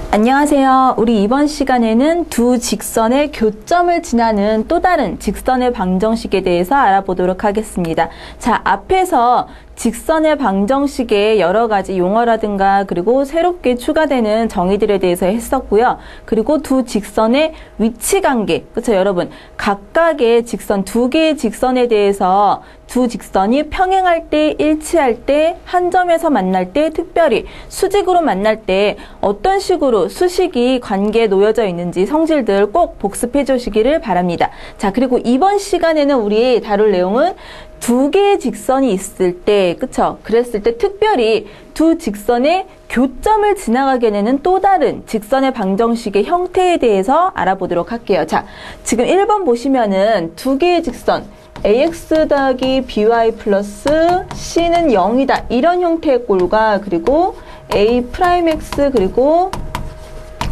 안녕하세요. 우리 이번 시간에는 두 직선의 교점을 지나는 또 다른 직선의 방정식에 대해서 알아보도록 하겠습니다. 자, 앞에서 직선의 방정식의 여러 가지 용어라든가 그리고 새롭게 추가되는 정의들에 대해서 했었고요. 그리고 두 직선의 위치 관계, 그렇죠 여러분? 각각의 직선, 두 개의 직선에 대해서 두 직선이 평행할 때, 일치할 때, 한 점에서 만날 때, 특별히 수직으로 만날 때 어떤 식으로 수식이 관계에 놓여져 있는지 성질들 꼭 복습해 주시기를 바랍니다. 자, 그리고 이번 시간에는 우리 다룰 내용은 두 개의 직선이 있을 때, 그쵸? 그랬을 때 특별히 두 직선의 교점을 지나가게 되는 또 다른 직선의 방정식의 형태에 대해서 알아보도록 할게요. 자, 지금 1번 보시면은 두 개의 직선, ax 더하기 by 플러스 c는 0이다. 이런 형태의 꼴과 그리고 a 프라임 x 그리고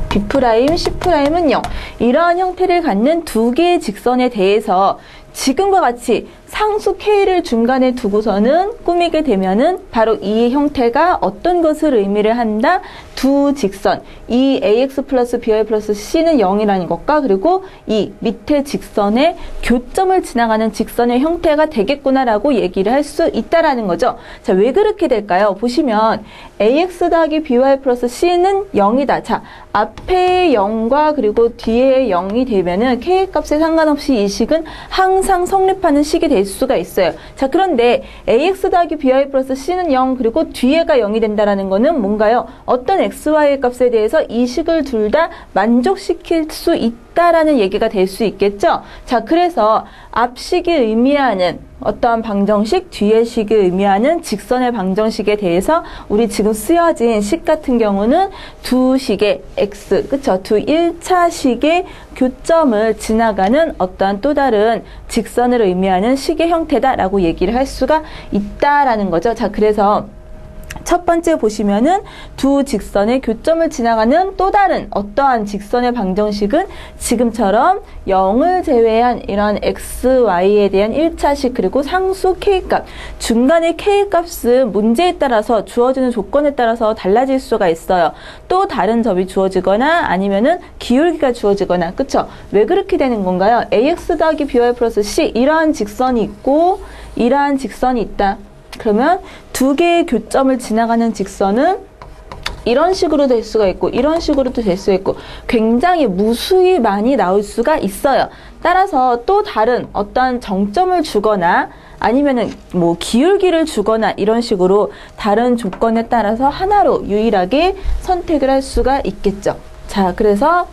b 프라임, c 프라임은 0. 이러한 형태를 갖는 두 개의 직선에 대해서 지금과 같이 상수 k를 중간에 두고서는 꾸미게 되면은 바로 이 형태가 어떤 것을 의미를 한다? 두 직선, 이 ax 플러스 by 플러스 c는 0이라는 것과 그리고 이 밑에 직선의 교점을 지나가는 직선의 형태가 되겠구나라고 얘기를 할 수 있다라는 거죠. 자, 왜 그렇게 될까요? 보시면 ax 더하기 by 플러스 c는 0이다. 자, 앞에 0과 그리고 뒤에 0이 되면은 k 값에 상관없이 이 식은 항상 성립하는 식이 될 수가 있어요. 자, 그런데 ax 더하기 by 플러스 c는 0 그리고 뒤에가 0이 된다라는 거는 뭔가요? 어떤 xy의 값에 대해서 이 식을 둘 다 만족시킬 수 있다라는 얘기가 될 수 있겠죠? 자, 그래서 앞식이 의미하는 어떠한 방정식, 뒤의 식이 의미하는 직선의 방정식에 대해서 우리 지금 쓰여진 식 같은 경우는 두 식의 x, 그쵸? 두 1차 식의 교점을 지나가는 어떠한 또 다른 직선을 의미하는 식의 형태다라고 얘기를 할 수가 있다라는 거죠. 자, 그래서 첫 번째 보시면은 두 직선의 교점을 지나가는 또 다른 어떠한 직선의 방정식은 지금처럼 0을 제외한 이런 x, y에 대한 1차식 그리고 상수 k값, 중간의 k값은 문제에 따라서 주어지는 조건에 따라서 달라질 수가 있어요. 또 다른 점이 주어지거나 아니면은 기울기가 주어지거나, 그쵸? 왜 그렇게 되는 건가요? ax 더하기 by 플러스 c 이러한 직선이 있고 이러한 직선이 있다. 그러면 두 개의 교점을 지나가는 직선은 이런 식으로 될 수가 있고 이런 식으로도 될 수 있고 굉장히 무수히 많이 나올 수가 있어요. 따라서 또 다른 어떠한 정점을 주거나 아니면은 뭐 기울기를 주거나 이런 식으로 다른 조건에 따라서 하나로 유일하게 선택을 할 수가 있겠죠. 자, 그래서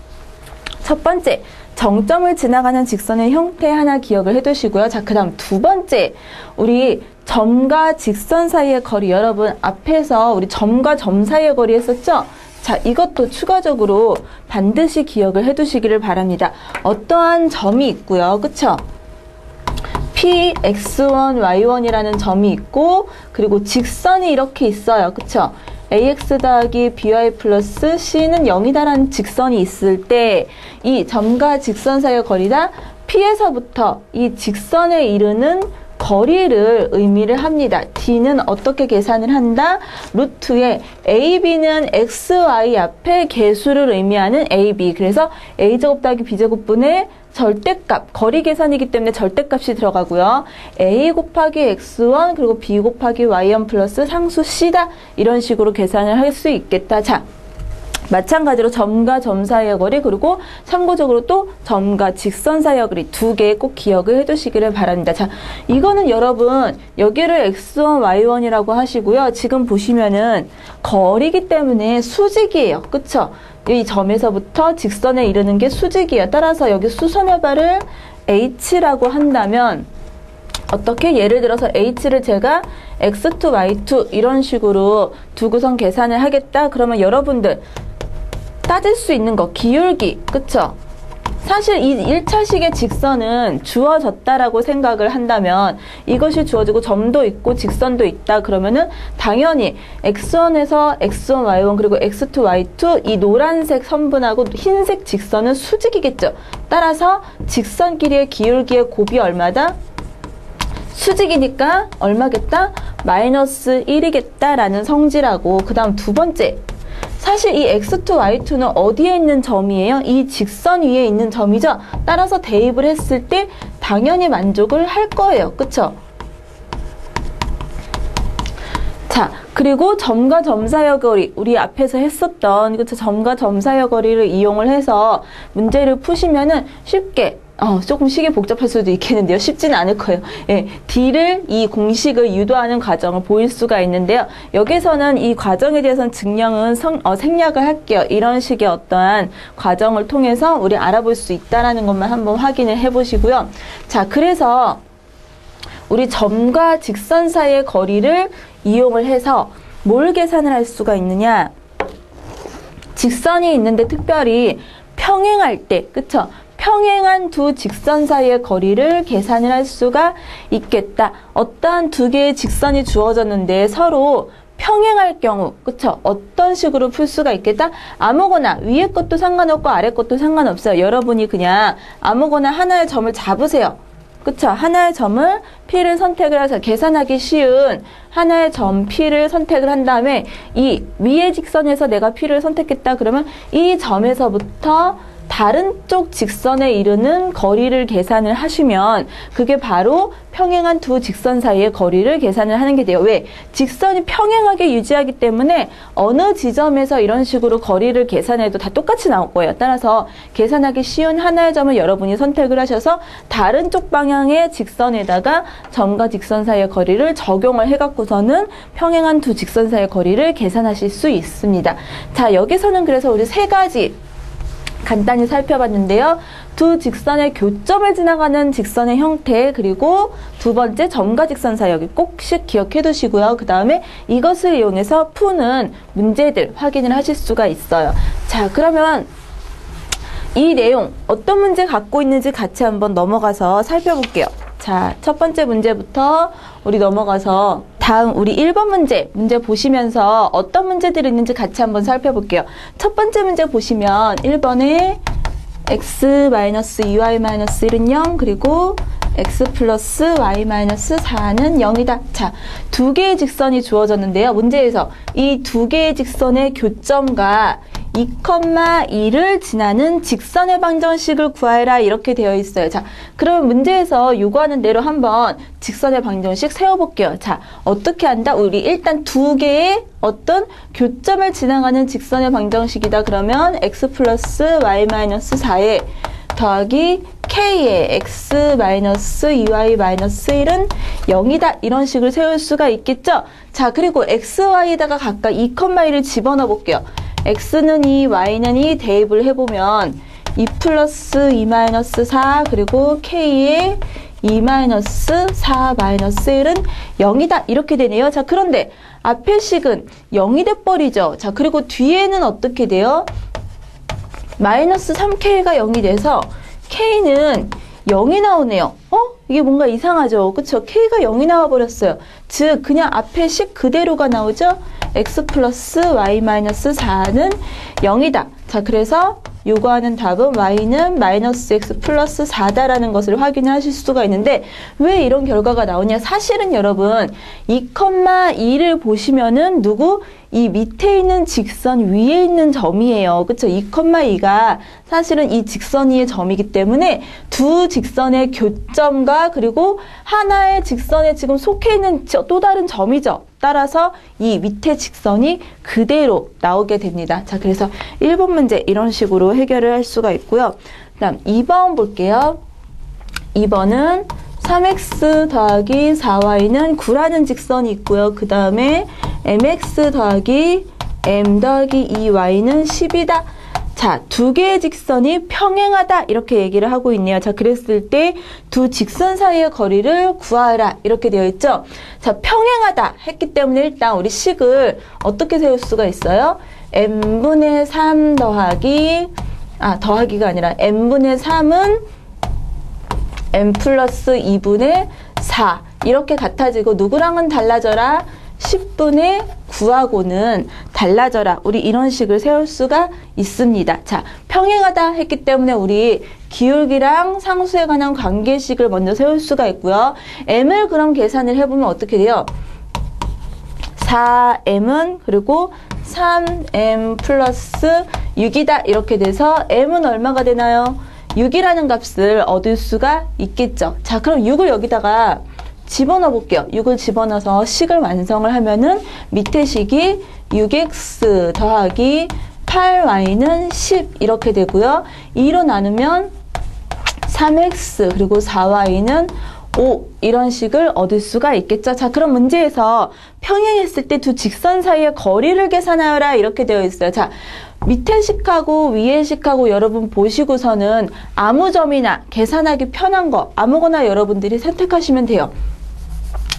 첫 번째 정점을 지나가는 직선의 형태 하나 기억을 해두시고요. 자, 그 다음 두 번째 우리 점과 직선 사이의 거리, 여러분 앞에서 우리 점과 점 사이의 거리 했었죠? 자, 이것도 추가적으로 반드시 기억을 해두시기를 바랍니다. 어떠한 점이 있고요. 그쵸? P, X1, Y1이라는 점이 있고 그리고 직선이 이렇게 있어요. 그쵸? ax 더하기 by 플러스 c는 0이다라는 직선이 있을 때 이 점과 직선 사이의 거리다 P에서부터 이 직선에 이르는 거리를 의미를 합니다. D는 어떻게 계산을 한다? 루트에 AB는 XY 앞에 개수를 의미하는 AB. 그래서 A제곱 더하기 B제곱분의 절대값, 거리 계산이기 때문에 절대값이 들어가고요. A 곱하기 X1 그리고 B 곱하기 Y1 플러스 상수 C다. 이런 식으로 계산을 할 수 있겠다. 자, 마찬가지로 점과 점 사이의 거리 그리고 참고적으로 또 점과 직선 사이의 거리 두 개 꼭 기억을 해두시기를 바랍니다. 자, 이거는 여러분 여기를 x1, y1이라고 하시고요. 지금 보시면은 거리이기 때문에 수직이에요. 그쵸? 이 점에서부터 직선에 이르는 게 수직이에요. 따라서 여기 수선의 발을 h라고 한다면 어떻게? 예를 들어서 h를 제가 x2, y2 이런 식으로 두고선 계산을 하겠다. 그러면 여러분들 따질 수 있는 거 기울기, 그쵸? 사실 이 1차식의 직선은 주어졌다라고 생각을 한다면 이것이 주어지고 점도 있고 직선도 있다 그러면은 당연히 x1에서 x1, y1 그리고 x2, y2 이 노란색 선분하고 흰색 직선은 수직이겠죠. 따라서 직선끼리의 기울기의 곱이 얼마다? 수직이니까 얼마겠다? 마이너스 1이겠다라는 성질하고 그 다음 두 번째 사실 이 x2, y2는 어디에 있는 점이에요? 이 직선 위에 있는 점이죠? 따라서 대입을 했을 때 당연히 만족을 할 거예요. 그쵸? 자, 그리고 점과 점 사이의 거리, 우리 앞에서 했었던 그쵸? 점과 점 사이의 거리를 이용을 해서 문제를 푸시면은 쉽게 조금 식이 복잡할 수도 있겠는데요. 쉽지는 않을 거예요. 예, D를 이 공식을 유도하는 과정을 보일 수가 있는데요. 여기서는 이 과정에 대해서는 증명은 생략을 할게요. 이런 식의 어떠한 과정을 통해서 우리 알아볼 수 있다라는 것만 한번 확인을 해보시고요. 자, 그래서 우리 점과 직선 사이의 거리를 이용을 해서 뭘 계산을 할 수가 있느냐? 직선이 있는데 특별히 평행할 때, 그쵸? 평행한 두 직선 사이의 거리를 계산을 할 수가 있겠다. 어떠한 두 개의 직선이 주어졌는데 서로 평행할 경우, 그쵸? 어떤 식으로 풀 수가 있겠다? 아무거나 위에 것도 상관없고 아래 것도 상관없어요. 여러분이 그냥 아무거나 하나의 점을 잡으세요. 그쵸? 하나의 점을 P를 선택을 해서 계산하기 쉬운 하나의 점 P를 선택을 한 다음에 이 위의 직선에서 내가 P를 선택했다 그러면 이 점에서부터 다른 쪽 직선에 이르는 거리를 계산을 하시면 그게 바로 평행한 두 직선 사이의 거리를 계산을 하는 게 돼요. 왜? 직선이 평행하게 유지하기 때문에 어느 지점에서 이런 식으로 거리를 계산해도 다 똑같이 나올 거예요. 따라서 계산하기 쉬운 하나의 점을 여러분이 선택을 하셔서 다른 쪽 방향의 직선에다가 점과 직선 사이의 거리를 적용을 해갖고서는 평행한 두 직선 사이의 거리를 계산하실 수 있습니다. 자, 여기서는 그래서 우리 세 가지 간단히 살펴봤는데요. 두 직선의 교점을 지나가는 직선의 형태, 그리고 두 번째 점과 직선 사이 여기 꼭씩 기억해 두시고요. 그 다음에 이것을 이용해서 푸는 문제들 확인을 하실 수가 있어요. 자, 그러면 이 내용 어떤 문제 갖고 있는지 같이 한번 넘어가서 살펴볼게요. 자, 첫 번째 문제부터 우리 넘어가서 다음 우리 1번 문제 보시면서 어떤 문제들이 있는지 같이 한번 살펴볼게요. 첫 번째 문제 보시면 1번에 x-2y-1은 0, 그리고 x 플러스 y-4는 0이다. 자, 두 개의 직선이 주어졌는데요. 문제에서 이 두 개의 직선의 교점과 2,2를 지나는 직선의 방정식을 구하라 이렇게 되어 있어요. 자, 그러면 문제에서 요구하는 대로 한번 직선의 방정식 세워볼게요. 자, 어떻게 한다? 우리 일단 두 개의 어떤 교점을 지나가는 직선의 방정식이다. 그러면 x 플러스 y-4에 더하기 k의 x-2y-1은 0이다. 이런 식을 세울 수가 있겠죠? 자, 그리고 xy에다가 각각 2,2를 집어넣어 볼게요. x는 2, y는 2 대입을 해보면 2 플러스 2-4 그리고 k의 2-4-1은 0이다. 이렇게 되네요. 자, 그런데 앞의 식은 0이 돼버리죠. 자, 그리고 뒤에는 어떻게 돼요? 마이너스 3k가 0이 돼서 k는 0이 나오네요. 이게 뭔가 이상하죠? 그쵸? k가 0이 나와버렸어요. 즉, 그냥 앞에 식 그대로가 나오죠? x 플러스 y-4는 0이다. 자, 그래서 요구하는 답은 y는 마이너스 x 플러스 4다라는 것을 확인하실 수가 있는데 왜 이런 결과가 나오냐? 사실은 여러분 2,2를 보시면은 이 밑에 있는 직선 위에 있는 점이에요. 그쵸? 2,2가 사실은 이 직선 위의 점이기 때문에 두 직선의 교점과 그리고 하나의 직선에 지금 속해 있는 또 다른 점이죠. 따라서 이 밑에 직선이 그대로 나오게 됩니다. 자, 그래서 1번 문제 이런 식으로 해결을 할 수가 있고요. 그 다음 2번 볼게요. 2번은 3x 더하기 4y는 9라는 직선이 있고요. 그 다음에 mx 더하기 m 더하기 2y는 10이다. 자, 두 개의 직선이 평행하다 이렇게 얘기를 하고 있네요. 자, 그랬을 때 두 직선 사이의 거리를 구하라 이렇게 되어 있죠. 자, 평행하다 했기 때문에 일단 우리 식을 어떻게 세울 수가 있어요? n분의 3 더하기가 아니라 n분의 3은 n 플러스 2분의 4 이렇게 같아지고 누구랑은 달라져라? 10분의 9하고는 달라져라. 우리 이런 식을 세울 수가 있습니다. 자, 평행하다 했기 때문에 우리 기울기랑 상수에 관한 관계식을 먼저 세울 수가 있고요. m을 그럼 계산을 해보면 어떻게 돼요? 4m은 그리고 3m 플러스 6이다. 이렇게 돼서 m은 얼마가 되나요? 6이라는 값을 얻을 수가 있겠죠. 자, 그럼 6을 여기다가 집어넣어 볼게요. 6을 집어넣어서 식을 완성을 하면은 밑에 식이 6x 더하기 8y는 10 이렇게 되고요. 2로 나누면 3x 그리고 4y는 5 이런 식을 얻을 수가 있겠죠. 자, 그럼 문제에서 평행했을 때 두 직선 사이의 거리를 계산하여라 이렇게 되어 있어요. 자, 밑에 식하고 위에 식하고 여러분 보시고서는 아무 점이나 계산하기 편한 거 아무거나 여러분들이 선택하시면 돼요.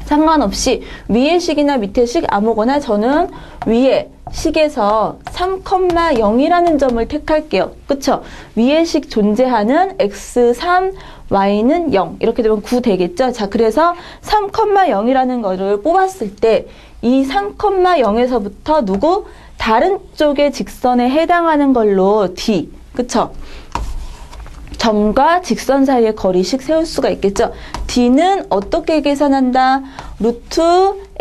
상관없이 위에 식이나 밑에 식 아무거나 저는 위에 식에서 3,0이라는 점을 택할게요. 그쵸? 위에 식 존재하는 x3, y는 0 이렇게 되면 9 되겠죠? 자, 그래서 3,0이라는 거를 뽑았을 때 이 3,0에서부터 누구? 다른 쪽의 직선에 해당하는 걸로 d, 그쵸? 점과 직선 사이의 거리식 세울 수가 있겠죠. d는 어떻게 계산한다? 루트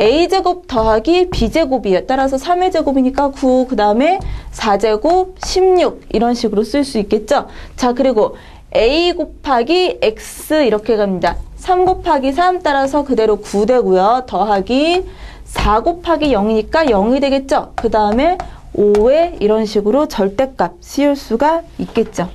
a제곱 더하기 b제곱이에요. 따라서 3의 제곱이니까 9, 그 다음에 4제곱 16 이런 식으로 쓸 수 있겠죠. 자, 그리고 a 곱하기 x 이렇게 갑니다. 3 곱하기 3 따라서 그대로 9 되고요. 더하기 4 곱하기 0이니까 0이 되겠죠. 그 다음에 5에 이런 식으로 절대값 씌울 수가 있겠죠.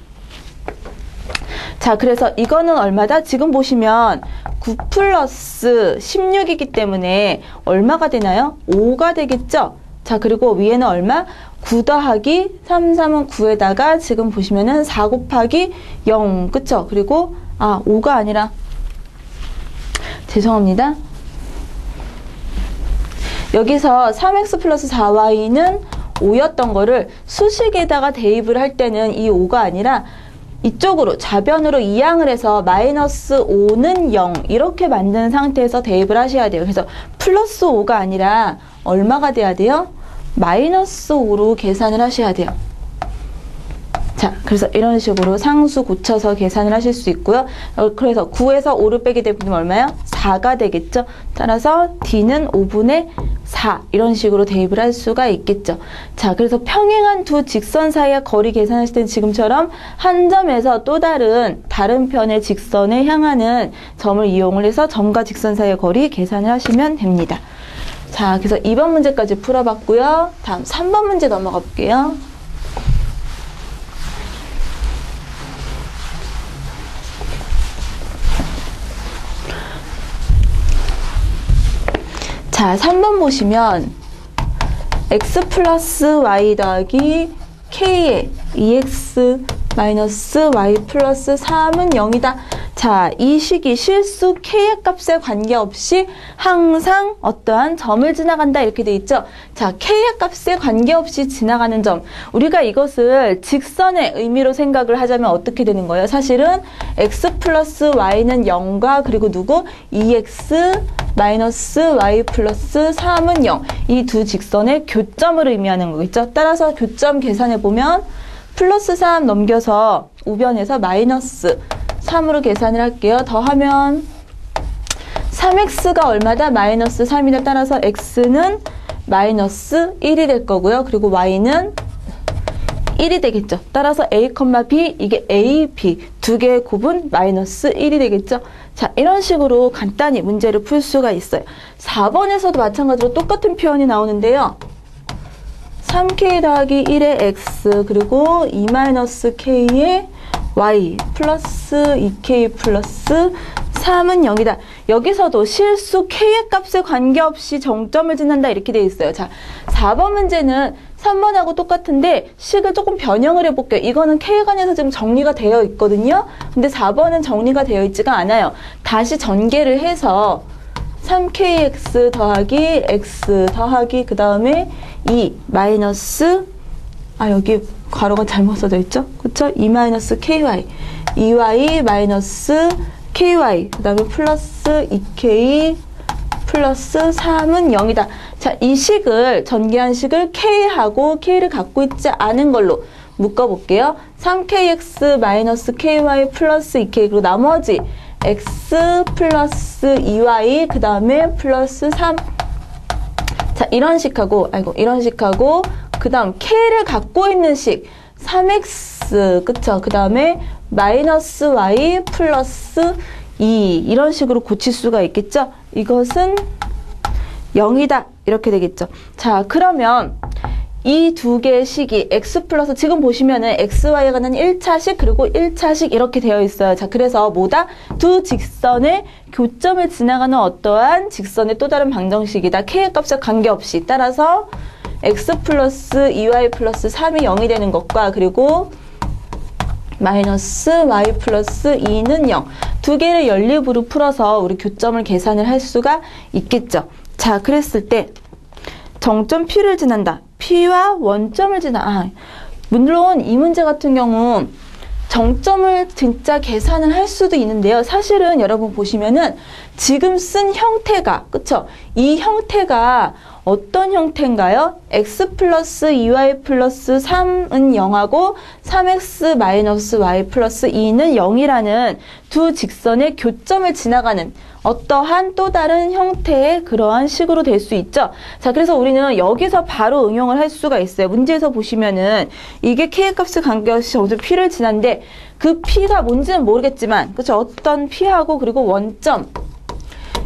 자, 그래서 이거는 얼마다? 지금 보시면 9 플러스 16이기 때문에 얼마가 되나요? 5가 되겠죠? 자, 그리고 위에는 얼마? 9 더하기 3, 3은 9에다가 지금 보시면은 4 곱하기 0, 그쵸? 그리고, 5가 아니라, 죄송합니다. 여기서 3x 플러스 4y는 5였던 거를 수식에다가 대입을 할 때는 이 5가 아니라 이쪽으로 좌변으로 이항을 해서 마이너스 5는 0 이렇게 만드는 상태에서 대입을 하셔야 돼요. 그래서 플러스 5가 아니라 얼마가 돼야 돼요? 마이너스 5로 계산을 하셔야 돼요. 자, 그래서 이런 식으로 상수 고쳐서 계산을 하실 수 있고요. 그래서 9에서 5를 빼게 되면 얼마요? 4가 되겠죠. 따라서 d는 5분의 4 이런 식으로 대입을 할 수가 있겠죠. 자, 그래서 평행한 두 직선 사이의 거리 계산하실 때는 지금처럼 한 점에서 또 다른 편의 직선에 향하는 점을 이용을 해서 점과 직선 사이의 거리 계산을 하시면 됩니다. 자, 그래서 2번 문제까지 풀어봤고요. 다음 3번 문제 넘어가 볼게요. 자, 3번 보시면 x 플러스 y 더하기 k의 2x 마이너스 y 플러스 3은 0이다. 자, 이 식이 실수 k의 값에 관계없이 항상 어떠한 점을 지나간다 이렇게 돼 있죠. 자, k의 값에 관계없이 지나가는 점. 우리가 이것을 직선의 의미로 생각을 하자면 어떻게 되는 거예요? 사실은 x 플러스 y는 0과 그리고 누구? 2x 마이너스 y 플러스 3은 0. 이 두 직선의 교점을 의미하는 거겠죠. 따라서 교점 계산해보면 플러스 3 넘겨서 우변에서 마이너스 3으로 계산을 할게요. 더하면 3x가 얼마다? 마이너스 3이다. 따라서 x는 마이너스 1이 될 거고요. 그리고 y는 1이 되겠죠. 따라서 a, b 이게 a, b 두 개의 곱은 마이너스 1이 되겠죠. 자, 이런 식으로 간단히 문제를 풀 수가 있어요. 4번에서도 마찬가지로 똑같은 표현이 나오는데요. 3k 더하기 1의 x 그리고 2-k의 y 플러스 2k 플러스 3은 0이다. 여기서도 실수 k의 값에 관계없이 정점을 짓는다 이렇게 되어 있어요. 자, 4번 문제는 3번하고 똑같은데 식을 조금 변형을 해볼게요. 이거는 k에 관해서 지금 정리가 되어 있거든요. 근데 4번은 정리가 되어 있지가 않아요. 다시 전개를 해서 3kx 더하기 x 더하기 그 다음에 2 마이너스 여기 괄호가 잘못 써져 있죠? 그쵸? 2-ky 2y 마이너스 ky 그 다음에 플러스 2k 플러스 3은 0이다. 자, 이 식을 전개한 식을 k하고 k를 갖고 있지 않은 걸로 묶어볼게요. 3kx 마이너스 ky 플러스 2k 그리고 나머지 x 플러스 2y 그 다음에 플러스 3 자, 이런 식하고, 이런 식하고, 그 다음, K를 갖고 있는 식, 3X, 그쵸? 그 다음에, 마이너스 Y 플러스 2, 이런 식으로 고칠 수가 있겠죠? 이것은 0이다. 이렇게 되겠죠. 자, 그러면, 이 두 개의 식이 x 플러스 지금 보시면은 xy에 관한 1차식 그리고 1차식 이렇게 되어 있어요. 자, 그래서 뭐다? 두 직선의 교점을 지나가는 어떠한 직선의 또 다른 방정식이다. k의 값에 관계없이. 따라서 x 플러스 2y 플러스 3이 0이 되는 것과 그리고 마이너스 y 플러스 2는 0. 두 개를 연립으로 풀어서 우리 교점을 계산을 할 수가 있겠죠. 자, 그랬을 때 정점 P를 지난다. P와 원점을 물론 이 문제 같은 경우 정점을 진짜 계산을 할 수도 있는데요. 사실은 여러분 보시면은 지금 쓴 형태가, 그쵸? 이 형태가 어떤 형태인가요? x 플러스 2y 플러스 3은 0하고 3x 마이너스 y 플러스 2는 0이라는 두 직선의 교점을 지나가는 어떠한 또 다른 형태의 그러한 식으로 될 수 있죠. 자, 그래서 우리는 여기서 바로 응용을 할 수가 있어요. 문제에서 보시면은 이게 k의 값을 관계없이 정점 P를 지난데 그 P가 뭔지는 모르겠지만, 그쵸? 어떤 P하고 그리고 원점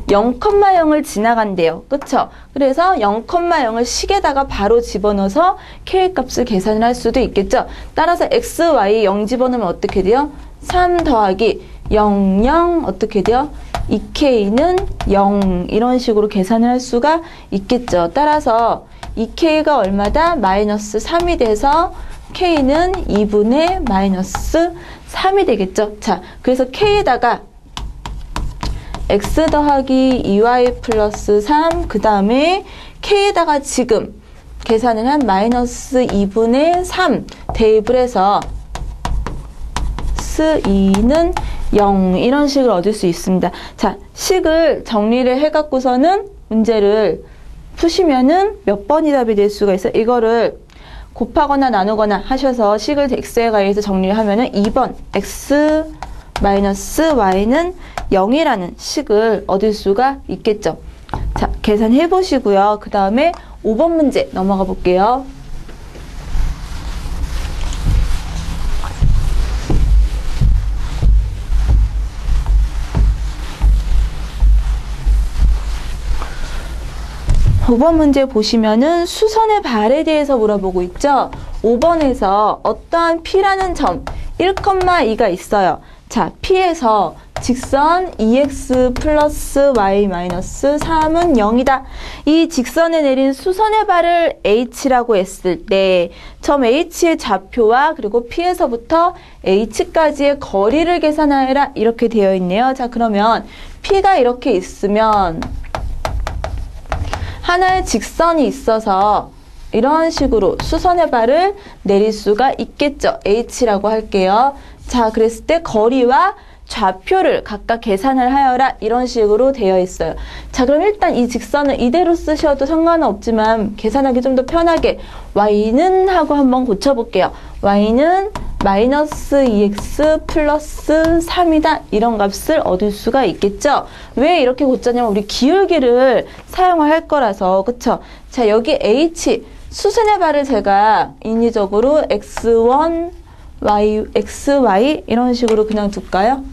0,0을 지나간대요. 그쵸? 그래서 0,0을 식에다가 바로 집어넣어서 K의 값을 계산을 할 수도 있겠죠. 따라서 X, Y 0 집어넣으면 어떻게 돼요? 3 더하기 0, 0 어떻게 돼요? 2K는 0 이런 식으로 계산을 할 수가 있겠죠. 따라서 2K가 얼마다? 마이너스 3이 돼서 K는 2분의 마이너스 3이 되겠죠. 자, 그래서 K에다가 x 더하기 2y 플러스 3, 그 다음에 k에다가 지금 계산을 한 마이너스 2분의 3 대입을 해서 s2는 0 이런 식을 얻을 수 있습니다. 자, 식을 정리를 해갖고서는 문제를 푸시면은 몇 번이 답이 될 수가 있어요. 이거를 곱하거나 나누거나 하셔서 식을 x에 관해서 정리를 하면은 2번 x 마이너스 y는 0이라는 식을 얻을 수가 있겠죠. 자, 계산해 보시고요. 그 다음에 5번 문제 넘어가 볼게요. (5번) 문제 보시면은 수선의 발에 대해서 물어보고 있죠. 5번에서 어떠한 P라는 점 1,2가 있어요. 자, P에서 직선 2x 플러스 y 마이너스 3은 0이다. 이 직선에 내린 수선의 발을 h라고 했을 때 점 h의 좌표와 그리고 P에서부터 h까지의 거리를 계산하여라 이렇게 되어 있네요. 자, 그러면 P가 이렇게 있으면 하나의 직선이 있어서 이런 식으로 수선의 발을 내릴 수가 있겠죠. h라고 할게요. 자, 그랬을 때 거리와 좌표를 각각 계산을 하여라 이런 식으로 되어 있어요. 자, 그럼 일단 이 직선을 이대로 쓰셔도 상관은 없지만 계산하기 좀 더 편하게 y는 하고 한번 고쳐볼게요. y는 마이너스 2x 플러스 3이다 이런 값을 얻을 수가 있겠죠. 왜 이렇게 고쳤냐면 우리 기울기를 사용할 거라서. 그쵸? 자, 여기 h 수선의 발을 제가 인위적으로 x1 xy 이런 식으로 그냥 둘까요?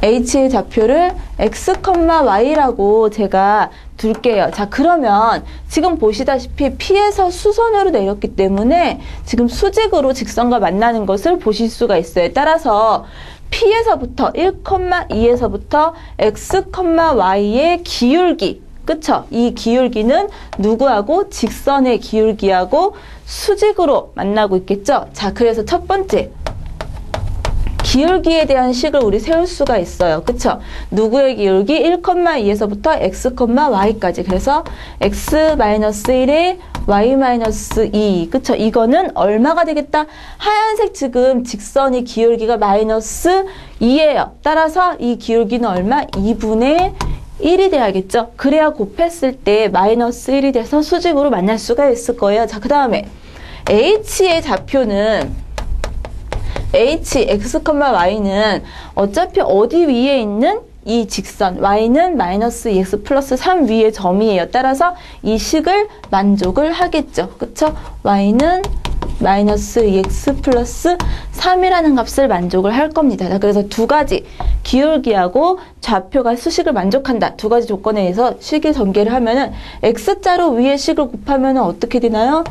h의 좌표를 x, y라고 제가 둘게요. 자, 그러면 지금 보시다시피 P에서 수선으로 내렸기 때문에 지금 수직으로 직선과 만나는 것을 보실 수가 있어요. 따라서 P에서부터 1,2에서부터 x, y의 기울기, 그쵸? 이 기울기는 누구하고? 직선의 기울기하고 수직으로 만나고 있겠죠? 자, 그래서 첫 번째 기울기에 대한 식을 우리 세울 수가 있어요. 그쵸? 누구의 기울기? 1,2에서부터 x, y까지. 그래서 x-1에 y-2. 그쵸? 이거는 얼마가 되겠다? 하얀색 지금 직선의 기울기가 마이너스 2예요. 따라서 이 기울기는 얼마? 2분의 1이 돼야겠죠? 그래야 곱했을 때 마이너스 1이 돼서 수직으로 만날 수가 있을 거예요. 자, 그 다음에 h의 좌표는 h, x, y는 어차피 어디 위에 있는 이 직선 y는 마이너스 2x 플러스 3 위의 점이에요. 따라서 이 식을 만족을 하겠죠. 그쵸? y는 마이너스 2x 플러스 3이라는 값을 만족을 할 겁니다. 자, 그래서 두 가지 기울기하고 좌표가 수식을 만족한다. 두 가지 조건에 의해서 식의 전개를 하면은 x자로 위의 식을 곱하면은 어떻게 되나요?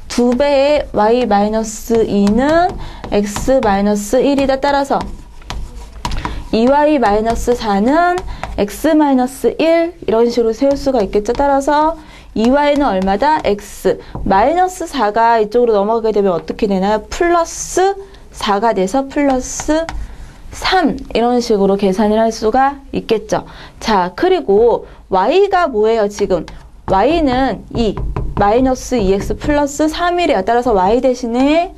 2배의 y-2는 x-1이다. 따라서 2y-4는 x-1 이런 식으로 세울 수가 있겠죠. 따라서 2y는 얼마다? x. 마이너스 4가 이쪽으로 넘어가게 되면 어떻게 되나요? 플러스 4가 돼서 플러스 3 이런 식으로 계산을 할 수가 있겠죠. 자, 그리고 y가 뭐예요? 지금 y는 마이너스 2x 플러스 3이래요. 따라서 y 대신에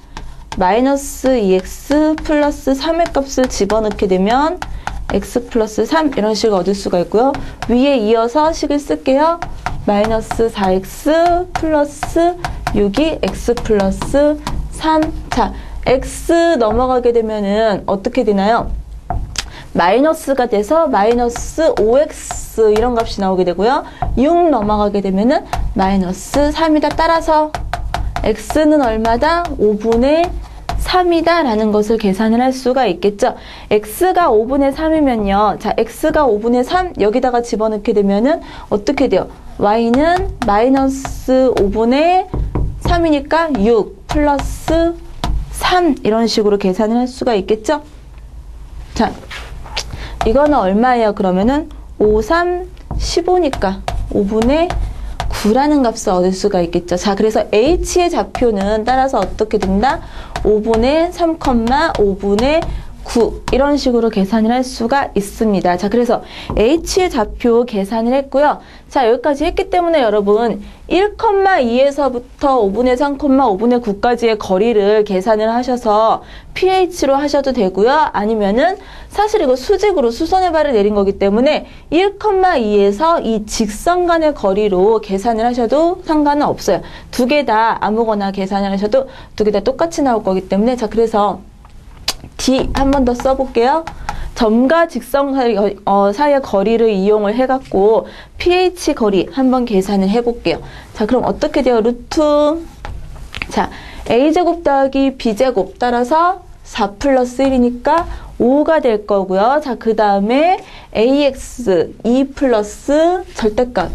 마이너스 2x 플러스 3의 값을 집어넣게 되면 x 플러스 3 이런 식을 얻을 수가 있고요. 위에 이어서 식을 쓸게요. 마이너스 4x 플러스 6이 x 플러스 3. 자, x 넘어가게 되면은 어떻게 되나요? 마이너스가 돼서 마이너스 5x 이런 값이 나오게 되고요. 6 넘어가게 되면은 마이너스 3이다. 따라서 x는 얼마다? 5분의 3이다 라는 것을 계산을 할 수가 있겠죠. x가 5분의 3이면요. 자, x가 5분의 3 여기다가 집어넣게 되면은 어떻게 돼요? y는 마이너스 5분의 3이니까 6 플러스 3 이런 식으로 계산을 할 수가 있겠죠. 자, 이거는 얼마예요? 그러면은 5, 3, 15니까 5분의 9라는 값을 얻을 수가 있겠죠. 자, 그래서 h의 좌표는 따라서 어떻게 된다? 5분의 3, 5분의 9 이런 식으로 계산을 할 수가 있습니다. 자, 그래서 h의 좌표 계산을 했고요. 자, 여기까지 했기 때문에 여러분 1,2에서부터 5분의 3, 5분의 9까지의 거리를 계산을 하셔서 pH로 하셔도 되고요. 아니면은 사실 이거 수직으로 수선의 발을 내린 거기 때문에 1,2에서 이 직선 간의 거리로 계산을 하셔도 상관은 없어요. 두 개 다 아무거나 계산을 하셔도 두 개 다 똑같이 나올 거기 때문에 자, 그래서 D 한 번 더 써볼게요. 점과 직선 사이의 거리를 이용을 해갖고 pH 거리 한번 계산을 해볼게요. 자, 그럼 어떻게 돼요? 루트 자, a제곱 더하기 b제곱 따라서 4 플러스 1이니까 5가 될 거고요. 자, 그 다음에 ax 2 플러스 절대값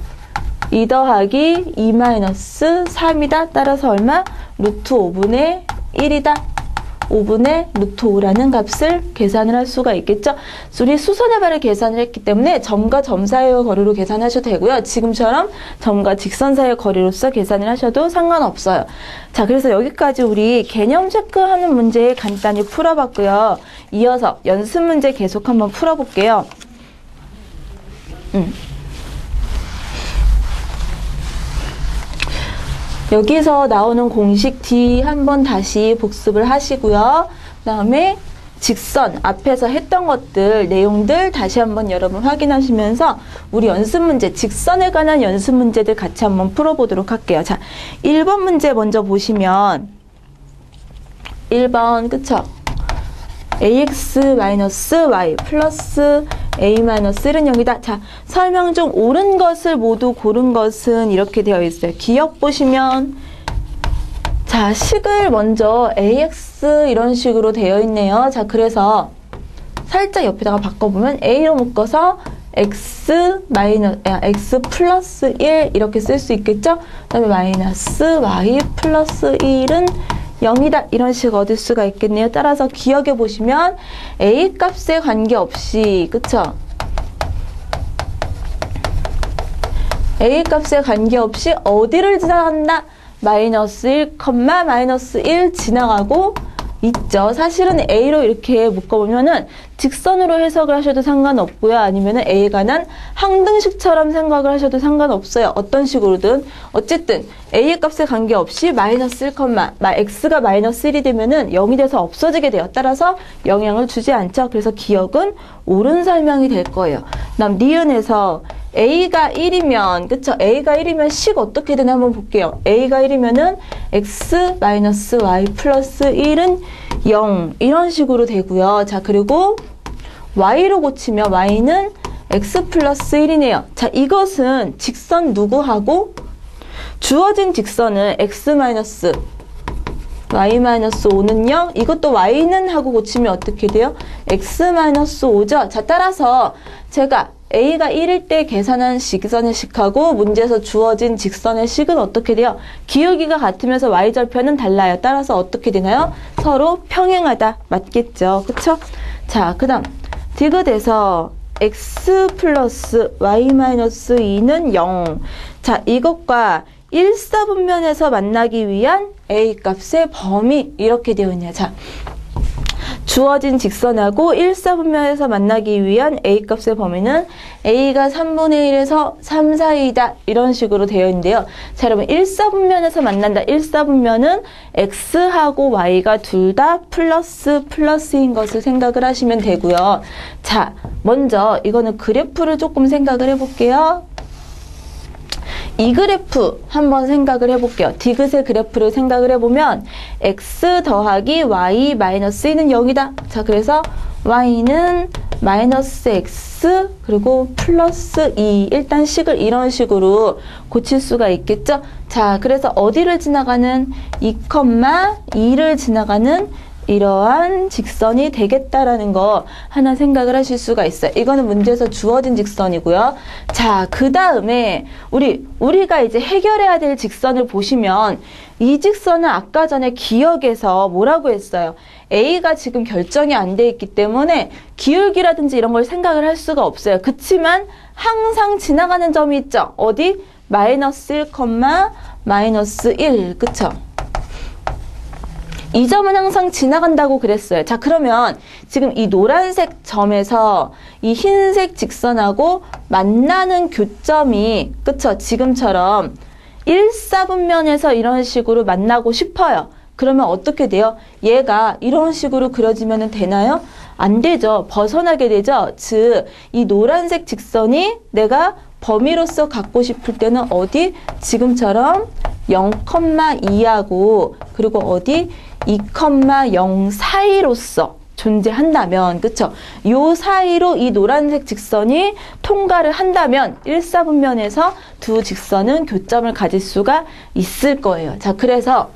2 더하기 2 마이너스 3이다. 따라서 얼마? 루트 5분의 1이다. 5분의 루트 5라는 값을 계산을 할 수가 있겠죠. 우리 수선의 발을 계산을 했기 때문에 점과 점 사이의 거리로 계산하셔도 되고요. 지금처럼 점과 직선 사이의 거리로서 계산을 하셔도 상관없어요. 자, 그래서 여기까지 우리 개념 체크하는 문제 간단히 풀어봤고요. 이어서 연습 문제 계속 한번 풀어볼게요. 여기서 나오는 공식 D 한번 다시 복습을 하시고요. 그 다음에 직선 앞에서 했던 것들 내용들 다시 한번 여러분 확인하시면서 우리 연습 문제 직선에 관한 연습 문제들 같이 한번 풀어보도록 할게요. 자, 1번 문제 먼저 보시면 1번 그쵸? ax-y 플러스 a-1은 0이다. 자, 설명 중 옳은 것을 모두 고른 것은 이렇게 되어 있어요. 기억 보시면 자, 식을 먼저 ax 이런 식으로 되어 있네요. 자, 그래서 살짝 옆에다가 바꿔보면 a로 묶어서 x 플러스 1 이렇게 쓸 수 있겠죠? 그 다음에 마이너스 y 플러스 1은 0이다. 이런 식 얻을 수가 있겠네요. 따라서 기억해 보시면 a 값에 관계없이 그쵸? a 값에 관계없이 어디를 지나간다? 마이너스 1, 마이너스 1 지나가고 있죠. 사실은 a로 이렇게 묶어보면은 직선으로 해석을 하셔도 상관없고요. 아니면은 a에 관한 항등식처럼 생각을 하셔도 상관없어요. 어떤 식으로든. 어쨌든 a의 값에 관계없이 마이너스 1, x가 마이너스 1이 되면은 0이 돼서 없어지게 돼요. 따라서 영향을 주지 않죠. 그래서 기억은 옳은 설명이 될 거예요. 다음 니은에서 a가 1이면 그쵸? a가 1이면 식 어떻게 되나 한번 볼게요. a가 1이면은 x 마이너스 y 플러스 1은 0 이런 식으로 되고요. 자, 그리고 y로 고치면 y는 x 플러스 1이네요. 자, 이것은 직선 누구하고? 주어진 직선은 x 마이너스 y 마이너스 5는요. 이것도 y는 하고 고치면 어떻게 돼요? x 마이너스 5죠. 자, 따라서 제가 a가 1일 때 계산한 직선의 식하고 문제에서 주어진 직선의 식은 어떻게 돼요? 기울기가 같으면서 y절편은 달라요. 따라서 어떻게 되나요? 서로 평행하다. 맞겠죠? 그쵸? 자, 그 다음 디귿에서 x 플러스 y 마이너스 2는 0. 자, 이것과 1사분면에서 만나기 위한 a 값의 범위 이렇게 되어 있네요. 자, 주어진 직선하고 1사분면에서 만나기 위한 a 값의 범위는 a가 3분의 1에서 3, 4이다 이런 식으로 되어 있는데요. 자, 여러분 1사분면에서 만난다. 1사분면은 x하고 y가 둘 다 플러스인 것을 생각을 하시면 되고요. 자, 먼저 이거는 그래프를 조금 생각을 해볼게요. 이 그래프 한번 생각을 해볼게요. 디귿의 그래프를 생각을 해보면 x 더하기 y 마이너스 2는 0이다. 자, 그래서 y는 마이너스 x 그리고 플러스 2. 일단 식을 이런 식으로 고칠 수가 있겠죠. 자, 그래서 어디를 지나가는 2,2를 지나가는 이러한 직선이 되겠다라는 거 하나 생각을 하실 수가 있어요. 이거는 문제에서 주어진 직선이고요. 자, 그 다음에 우리가 이제 해결해야 될 직선을 보시면 이 직선은 아까 전에 기억에서 뭐라고 했어요? A가 지금 결정이 안 돼 있기 때문에 기울기라든지 이런 걸 생각을 할 수가 없어요. 그치만 항상 지나가는 점이 있죠. 어디? 마이너스 1, 마이너스 1. 그쵸? 이 점은 항상 지나간다고 그랬어요. 자, 그러면 지금 이 노란색 점에서 이 흰색 직선하고 만나는 교점이, 그쵸? 지금처럼 1사분면에서 이런 식으로 만나고 싶어요. 그러면 어떻게 돼요? 얘가 이런 식으로 그려지면 되나요? 안 되죠. 벗어나게 되죠. 즉, 이 노란색 직선이 내가 범위로서 갖고 싶을 때는 어디? 지금처럼 0,2하고 그리고 어디? 2,0 사이로서 존재한다면, 그쵸? 요 사이로 이 노란색 직선이 통과를 한다면 1사분면에서 두 직선은 교점을 가질 수가 있을 거예요. 자, 그래서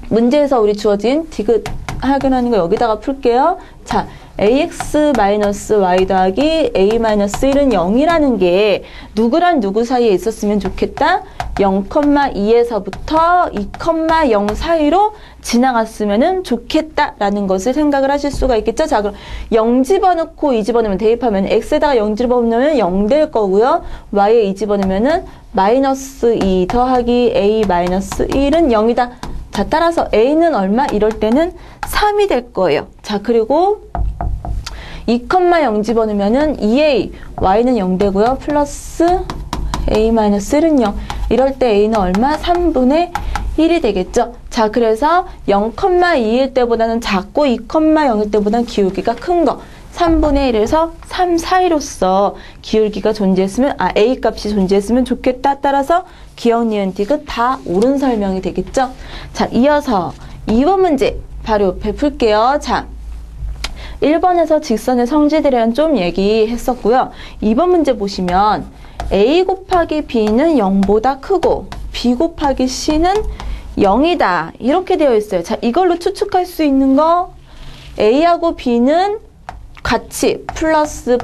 문제에서 우리 주어진 디귿 확인하는 거 여기다가 풀게요. 자, ax-y 더하기 a-1은 0이라는 게 누구랑 누구 사이에 있었으면 좋겠다? 0,2에서부터 2,0 사이로 지나갔으면 좋겠다라는 것을 생각을 하실 수가 있겠죠? 자, 그럼 0 집어넣고 2 집어넣으면 대입하면 x에다가 0 집어넣으면 0 될 거고요. y에 2 집어넣으면 마이너스 2 더하기 a-1은 0이다. 자, 따라서 a는 얼마? 이럴 때는 3이 될 거예요. 자, 그리고 2,0 집어넣으면은 2a, y는 0 되고요. 플러스 a-1은 0. 이럴 때 a는 얼마? 3분의 1이 되겠죠. 자, 그래서 0,2일 때보다는 작고 2,0일 때보다는 기울기가 큰 거. 3분의 1에서 3 사이로서 기울기가 존재했으면, a 값이 존재했으면 좋겠다. 따라서 기억, 니은, 디귿 다 옳은 설명이 되겠죠. 자, 이어서 2번 문제 바로 옆에 풀게요. 자, 1번에서 직선의 성질에 대한 좀 얘기했었고요. 2번 문제 보시면 a 곱하기 b는 0보다 크고 b 곱하기 c는 0이다. 이렇게 되어 있어요. 자, 이걸로 추측할 수 있는 거 a하고 b는 같이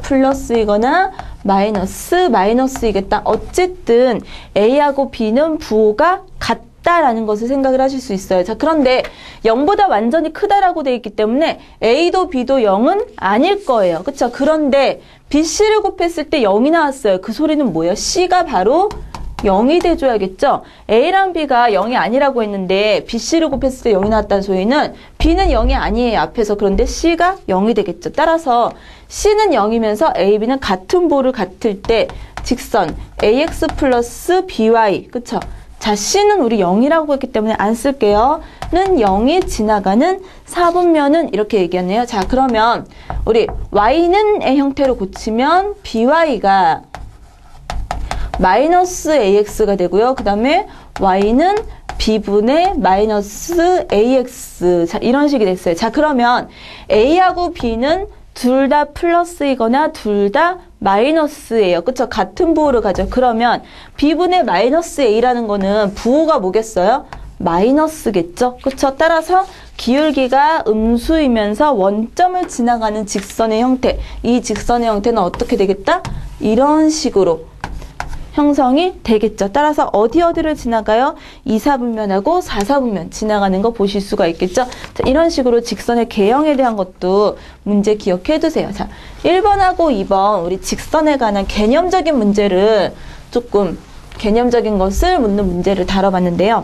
플러스이거나 마이너스이겠다. 어쨌든 a하고 b는 부호가 같다라는 것을 생각을 하실 수 있어요. 자, 그런데 0보다 완전히 크다라고 되어 있기 때문에 a도 b도 0은 아닐 거예요. 그쵸? 그런데 b, c를 곱했을 때 0이 나왔어요. 그 소리는 뭐예요? c가 바로 0이 돼줘야겠죠? A랑 B가 0이 아니라고 했는데 B, C를 곱했을 때 0이 나왔다는 소리는 B는 0이 아니에요. 앞에서. 그런데 C가 0이 되겠죠. 따라서 C는 0이면서 A, B는 같은 부호를 같을 때 직선 AX 플러스 BY. 그쵸? 자, C는 우리 0이라고 했기 때문에 안 쓸게요. 는 0이 지나가는 사분면은 이렇게 얘기했네요. 자, 그러면 우리 Y는 A 형태로 고치면 BY가 마이너스 AX가 되고요. 그 다음에 Y는 B분의 마이너스 AX. 자, 이런 식이 됐어요. 자, 그러면 A하고 B는 둘 다 플러스이거나 둘 다 마이너스예요. 그쵸? 같은 부호를 가져. 그러면 B분의 마이너스 A라는 거는 부호가 뭐겠어요? 마이너스겠죠? 그쵸? 따라서 기울기가 음수이면서 원점을 지나가는 직선의 형태. 이 직선의 형태는 어떻게 되겠다? 이런 식으로 형성이 되겠죠. 따라서 어디를 지나가요? 2, 4분면하고 4, 4분면 지나가는 거 보실 수가 있겠죠. 자, 이런 식으로 직선의 개형에 대한 것도 문제 기억해 두세요. 자, 1번하고 2번 우리 직선에 관한 개념적인 문제를 조금 개념적인 것을 묻는 문제를 다뤄봤는데요.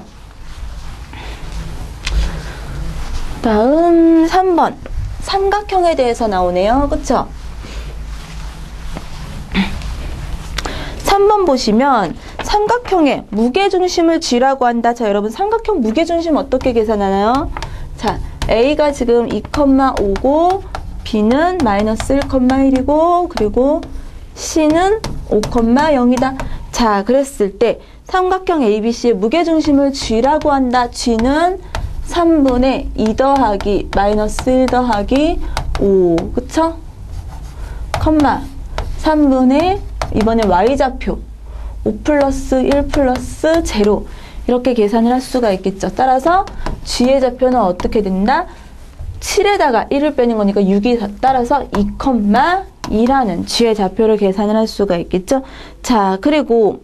다음 3번 삼각형에 대해서 나오네요. 그쵸? 3번 보시면 삼각형의 무게중심을 G라고 한다. 자, 여러분 삼각형 무게중심 어떻게 계산하나요? 자, A가 지금 2,5고 B는 마이너스 1,1이고 그리고 C는 5,0이다. 자, 그랬을 때 삼각형 ABC의 무게중심을 G라고 한다. G는 3분의 2 더하기 마이너스 1 더하기 5 그쵸? 3분의 이번에 y좌표 5 플러스 1 플러스 0 이렇게 계산을 할 수가 있겠죠. 따라서 G의 좌표는 어떻게 된다? 7에다가 1을 빼는 거니까 6이 따라서 2,2라는 G의 좌표를 계산을 할 수가 있겠죠. 자, 그리고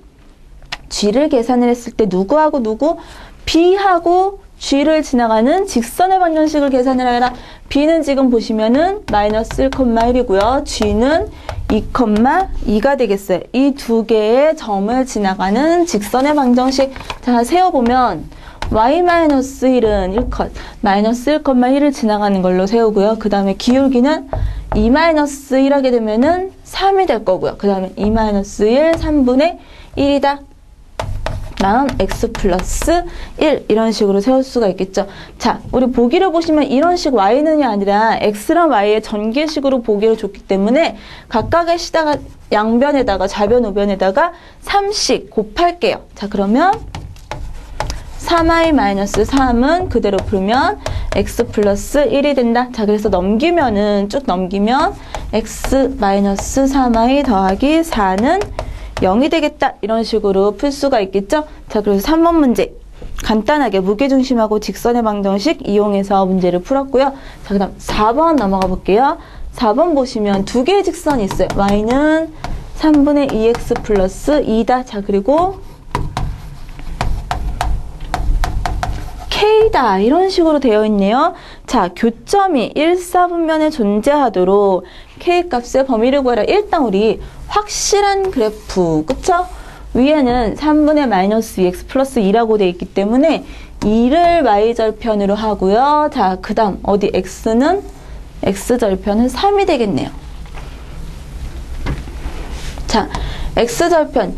G를 계산을 했을 때 누구하고 누구? B하고 G를 지나가는 직선의 방정식을 계산을 해라. B는 지금 보시면은 마이너스 1,1이고요. G는 2,2가 되겠어요. 이 두 개의 점을 지나가는 직선의 방정식. 자, 세워보면 y-1은 1컷, 마이너스 1,1을 지나가는 걸로 세우고요. 그 다음에 기울기는 2-1 하게 되면은 3이 될 거고요. 그 다음에 2-1, 3분의 1이다. 다음 x 플러스 1 이런 식으로 세울 수가 있겠죠. 자, 우리 보기를 보시면 이런 식 y는이 아니라 x랑 y의 전개식으로 보기를 줬기 때문에 각각의 시다가 양변에다가 좌변 우변에다가 3씩 곱할게요. 자, 그러면 3i-3은 그대로 풀면 x 플러스 1이 된다. 자, 그래서 넘기면은 쭉 넘기면 x-3i 더하기 4는 0이 되겠다. 이런 식으로 풀 수가 있겠죠. 자, 그래서 3번 문제 간단하게 무게중심하고 직선의 방정식 이용해서 문제를 풀었고요. 자, 그 다음 4번 넘어가 볼게요. 4번 보시면 두 개의 직선이 있어요. y는 3분의 2x 플러스 2다. 자, 그리고 k다. 이런 식으로 되어 있네요. 자, 교점이 1, 4분면에 존재하도록 k 값의 범위를 구하라. 일단 우리 확실한 그래프, 그쵸? 위에는 3분의 마이너스 2x 플러스 2라고 되어 있기 때문에 2를 y절편으로 하고요. 자, 그 다음 어디 x는 x절편은 3이 되겠네요. 자, x절편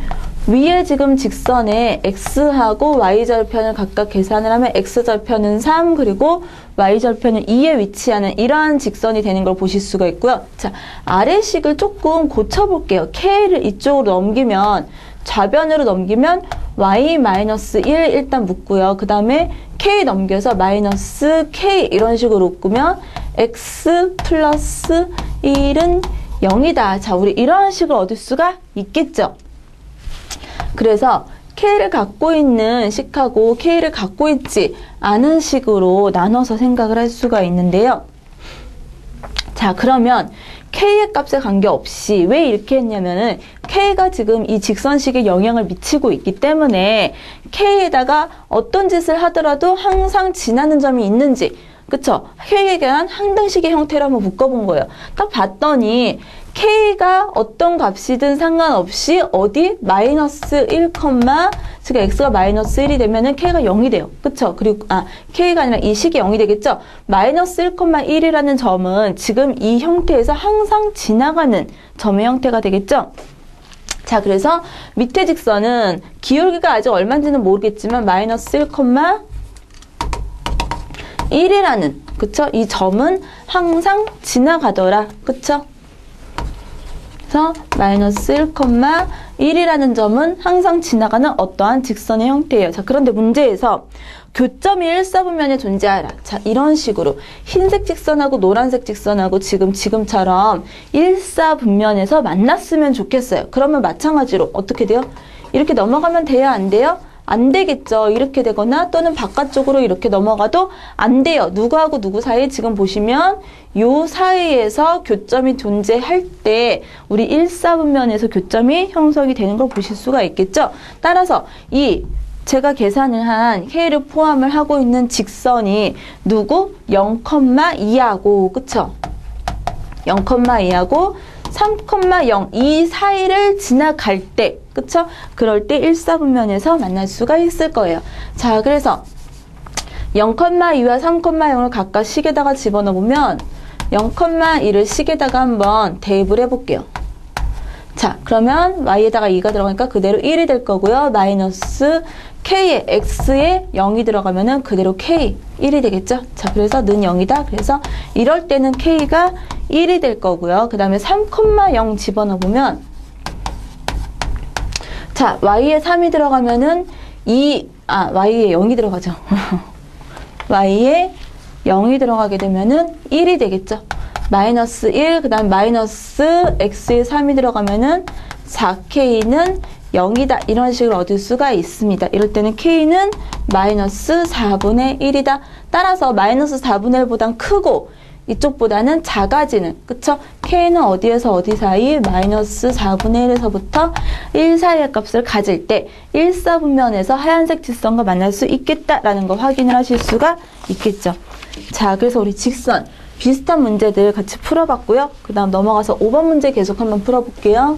위에 지금 직선에 x하고 y절편을 각각 계산을 하면 x절편은 3 그리고 y절편은 2에 위치하는 이러한 직선이 되는 걸 보실 수가 있고요. 자, 아래식을 조금 고쳐볼게요. k를 이쪽으로 넘기면 좌변으로 넘기면 y-1 일단 묶고요. 그 다음에 k 넘겨서 마이너스 k 이런 식으로 묶으면 x 플러스 1은 0이다. 자, 우리 이러한 식을 얻을 수가 있겠죠. 그래서 K를 갖고 있는 식하고 K를 갖고 있지 않은 식으로 나눠서 생각을 할 수가 있는데요. 자, 그러면 K의 값에 관계없이 왜 이렇게 했냐면은 K가 지금 이 직선식에 영향을 미치고 있기 때문에 K에다가 어떤 짓을 하더라도 항상 지나는 점이 있는지, 그쵸? K에 대한 항등식의 형태로 한번 묶어본 거예요. 딱 봤더니 K가 어떤 값이든 상관없이 어디? 마이너스 1, 즉 X가 마이너스 1이 되면은 K가 0이 돼요. 그쵸? 그리고, K가 아니라 이 식이 0이 되겠죠? 마이너스 1,1이라는 점은 지금 이 형태에서 항상 지나가는 점의 형태가 되겠죠? 자, 그래서 밑에 직선은 기울기가 아직 얼마인지는 모르겠지만 마이너스 1,1이라는, 그쵸? 이 점은 항상 지나가더라. 그쵸? 그래서 마이너스 1,1이라는 점은 항상 지나가는 어떠한 직선의 형태예요. 자, 그런데 문제에서 교점이 1사분면에 존재하라. 자, 이런 식으로 흰색 직선하고 노란색 직선하고 지금처럼 1사분면에서 만났으면 좋겠어요. 그러면 마찬가지로 어떻게 돼요? 이렇게 넘어가면 돼요? 안 돼요? 안 되겠죠. 이렇게 되거나 또는 바깥쪽으로 이렇게 넘어가도 안 돼요. 누구하고 누구 사이 지금 보시면 요 사이에서 교점이 존재할 때 우리 1사분면에서 교점이 형성이 되는 걸 보실 수가 있겠죠. 따라서 이 제가 계산을 한 K를 포함을 하고 있는 직선이 누구? 0,2하고 그쵸? 0,2하고 3,0 이 사이를 지나갈 때 그쵸? 그럴 때 1사분면에서 만날 수가 있을 거예요. 자, 그래서 0,2와 3,0을 각각 식에다가 집어넣으면 0,2를 식에다가 한번 대입을 해볼게요. 자, 그러면 y에다가 2가 들어가니까 그대로 1이 될 거고요. 마이너스 k에 x에 0이 들어가면은 그대로 k 1이 되겠죠. 자, 그래서 는 0이다. 그래서 이럴 때는 k가 1이 될 거고요. 그 다음에 3,0 집어넣으면 자, y에 3이 들어가면은 y에 0이 들어가죠. y에 0이 들어가게 되면은 1이 되겠죠. 마이너스 1, 그 다음 마이너스 x에 3이 들어가면은 4k는 0이다. 이런 식으로 얻을 수가 있습니다. 이럴 때는 k는 마이너스 4분의 1이다. 따라서 마이너스 4분의 1보단 크고 이쪽보다는 작아지는, 그쵸? k는 어디에서 어디 사이? 마이너스 4분의 1에서부터 1 사이의 값을 가질 때 1사분면에서 하얀색 직선과 만날 수 있겠다라는 거 확인을 하실 수가 있겠죠. 자, 그래서 우리 직선 비슷한 문제들 같이 풀어봤고요. 그 다음 넘어가서 5번 문제 계속 한번 풀어볼게요.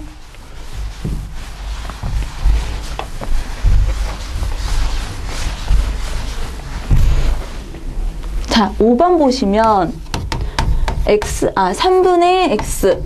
자, 5번 보시면 3분의 x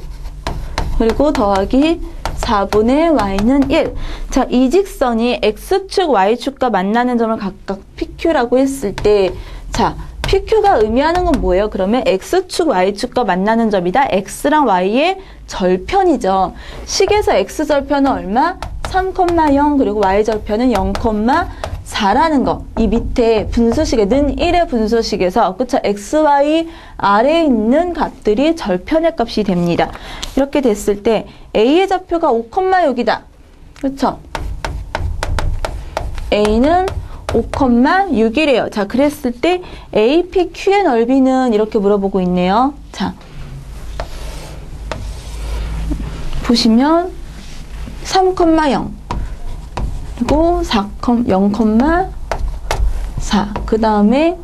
그리고 더하기 4분의 y는 1. 자, 이 직선이 x축, y축과 만나는 점을 각각 PQ라고 했을 때, 자, PQ가 의미하는 건 뭐예요? 그러면 x축, y축과 만나는 점이다. x랑 y의 절편이죠. 식에서 x절편은 얼마? 3,0 그리고 y절편은 0,4라는 거. 이 밑에 분수식에 는 1의 분수식에서 그쵸? x, y 아래에 있는 값들이 절편의 값이 됩니다. 이렇게 됐을 때 a의 좌표가 5,6이다. 그쵸? a는 5,6이래요. 자, 그랬을 때 APQ의 넓이는 이렇게 물어보고 있네요. 자, 보시면 3,0 그리고 0,4 그 다음에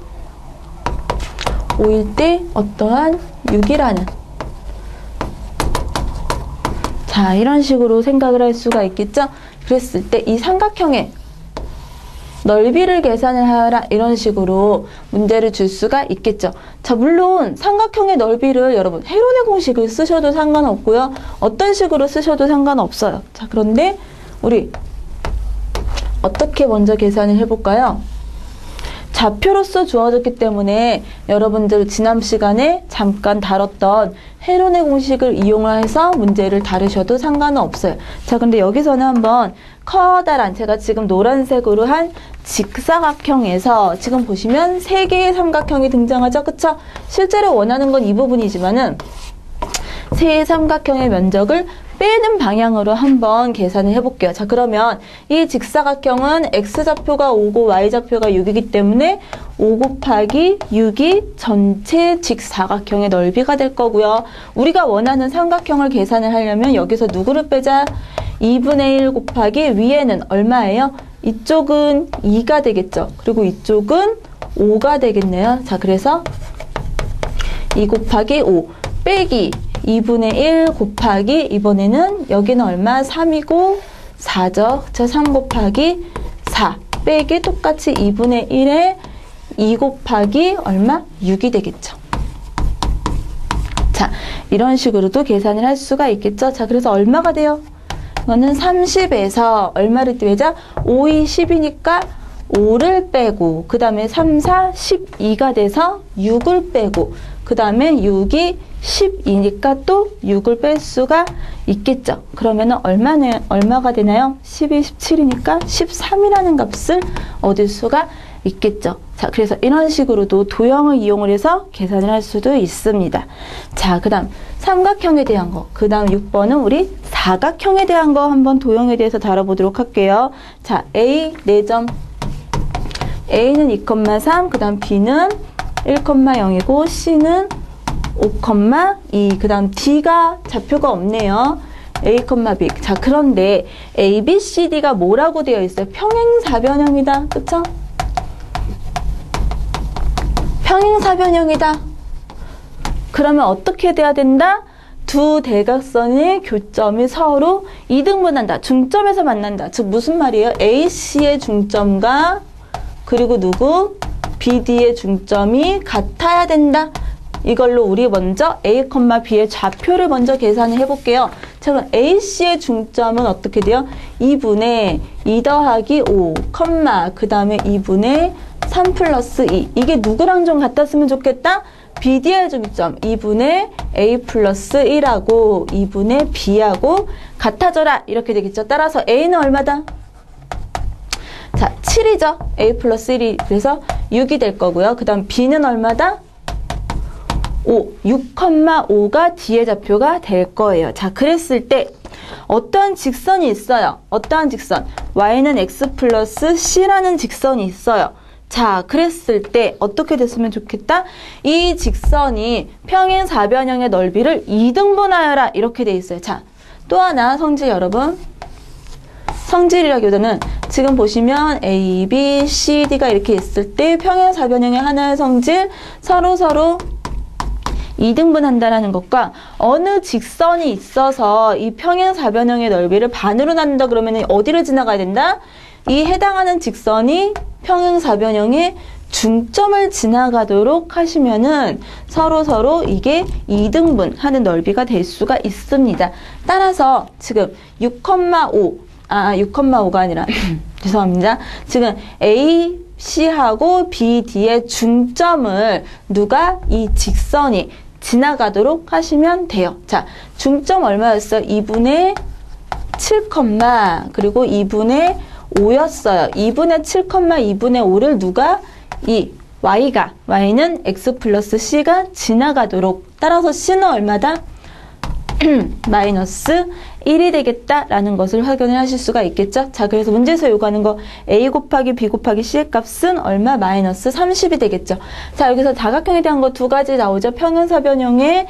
5일 때 어떠한 6이라는, 자, 이런 식으로 생각을 할 수가 있겠죠. 그랬을 때 이 삼각형의 넓이를 계산을 하라, 이런 식으로 문제를 줄 수가 있겠죠. 자, 물론 삼각형의 넓이를 여러분 헤론의 공식을 쓰셔도 상관없고요. 어떤 식으로 쓰셔도 상관없어요. 자, 그런데 우리 어떻게 먼저 계산을 해볼까요? 좌표로서 주어졌기 때문에 여러분들 지난 시간에 잠깐 다뤘던 헤론의 공식을 이용해서 문제를 다루셔도 상관은 없어요. 자, 근데 여기서는 한번 커다란, 제가 지금 노란색으로 한 직사각형에서 지금 보시면 3개의 삼각형이 등장하죠. 그쵸? 실제로 원하는 건 이 부분이지만은 세 삼각형의 면적을 빼는 방향으로 한번 계산을 해볼게요. 자, 그러면 이 직사각형은 x좌표가 5고 y좌표가 6이기 때문에 5 곱하기 6이 전체 직사각형의 넓이가 될 거고요. 우리가 원하는 삼각형을 계산을 하려면 여기서 누구를 빼자? 2분의 1 곱하기 위에는 얼마예요? 이쪽은 2가 되겠죠. 그리고 이쪽은 5가 되겠네요. 자, 그래서 2 곱하기 5 빼기 2분의 1 곱하기, 이번에는 여기는 얼마? 3이고 4죠. 자, 3 곱하기 4 빼기 똑같이 2분의 1에 2 곱하기 얼마? 6이 되겠죠. 자, 이런 식으로도 계산을 할 수가 있겠죠. 자, 그래서 얼마가 돼요? 이거는 30에서 얼마를 빼자? 5, 2, 10이니까 5를 빼고, 그 다음에 3, 4, 12가 돼서 6을 빼고, 그 다음에 6이 10이니까 또 6을 뺄 수가 있겠죠. 그러면 얼마가 되나요? 12, 17이니까 13이라는 값을 얻을 수가 있겠죠. 자, 그래서 이런 식으로도 도형을 이용을 해서 계산을 할 수도 있습니다. 자, 그 다음 삼각형에 대한 거, 그 다음 6번은 우리 사각형에 대한 거 한번 도형에 대해서 다뤄보도록 할게요. 자, A 4점, A는 2,3, 그 다음 B는 1,0이고 C는 5,2, 그 다음 D가 좌표가 없네요. A, B. 자, 그런데 A, B, C, D가 뭐라고 되어 있어요? 평행사변형이다. 그쵸? 평행사변형이다. 그러면 어떻게 돼야 된다? 두 대각선의 교점이 서로 이등분한다. 중점에서 만난다. 즉 무슨 말이에요? AC의 중점과 그리고 누구? BD의 중점이 같아야 된다. 이걸로 우리 먼저 A, B의 좌표를 먼저 계산을 해볼게요. 자, 그럼 AC의 중점은 어떻게 돼요? 2분의 2 더하기 5, 그 다음에 2분의 3 플러스 2. 이게 누구랑 좀 같았으면 좋겠다? BD의 중점 2분의 A 플러스 1하고 2분의 B하고 같아져라. 이렇게 되겠죠. 따라서 A는 얼마다? 자, 7이죠. A 플러스 1이 그래서 6이 될 거고요. 그 다음 B는 얼마다? 5, 6,5가 D의 좌표가 될 거예요. 자, 그랬을 때 어떠한 직선이 있어요. 어떠한 직선? Y는 X 플러스 C라는 직선이 있어요. 자, 그랬을 때 어떻게 됐으면 좋겠다? 이 직선이 평행사변형의 넓이를 2등분하여라. 이렇게 돼 있어요. 자, 또 하나 성질 여러분. 성질이라기보다는 지금 보시면 A, B, C, D가 이렇게 있을 때 평행사변형의 하나의 성질 서로 2등분한다라는 것과 어느 직선이 있어서 이 평행사변형의 넓이를 반으로 나눈다 그러면 어디를 지나가야 된다? 이 해당하는 직선이 평행사변형의 중점을 지나가도록 하시면은 서로 이게 2등분하는 넓이가 될 수가 있습니다. 따라서 지금 6,5가 아니라 죄송합니다. 지금 A, C하고 B, D의 중점을 누가 이 직선이 지나가도록 하시면 돼요. 자, 중점 얼마였어요? 2분의 7, 그리고 2분의 5였어요. 2분의 7, 2분의 5를 누가? 이 Y는 X 플러스 C가 지나가도록. 따라서 C는 얼마다? 마이너스 1이 되겠다라는 것을 확인을 하실 수가 있겠죠. 자, 그래서 문제에서 요구하는 거 A 곱하기 B 곱하기 C의 값은 얼마? 마이너스 30이 되겠죠. 자, 여기서 다각형에 대한 거 두 가지 나오죠. 평행사변형에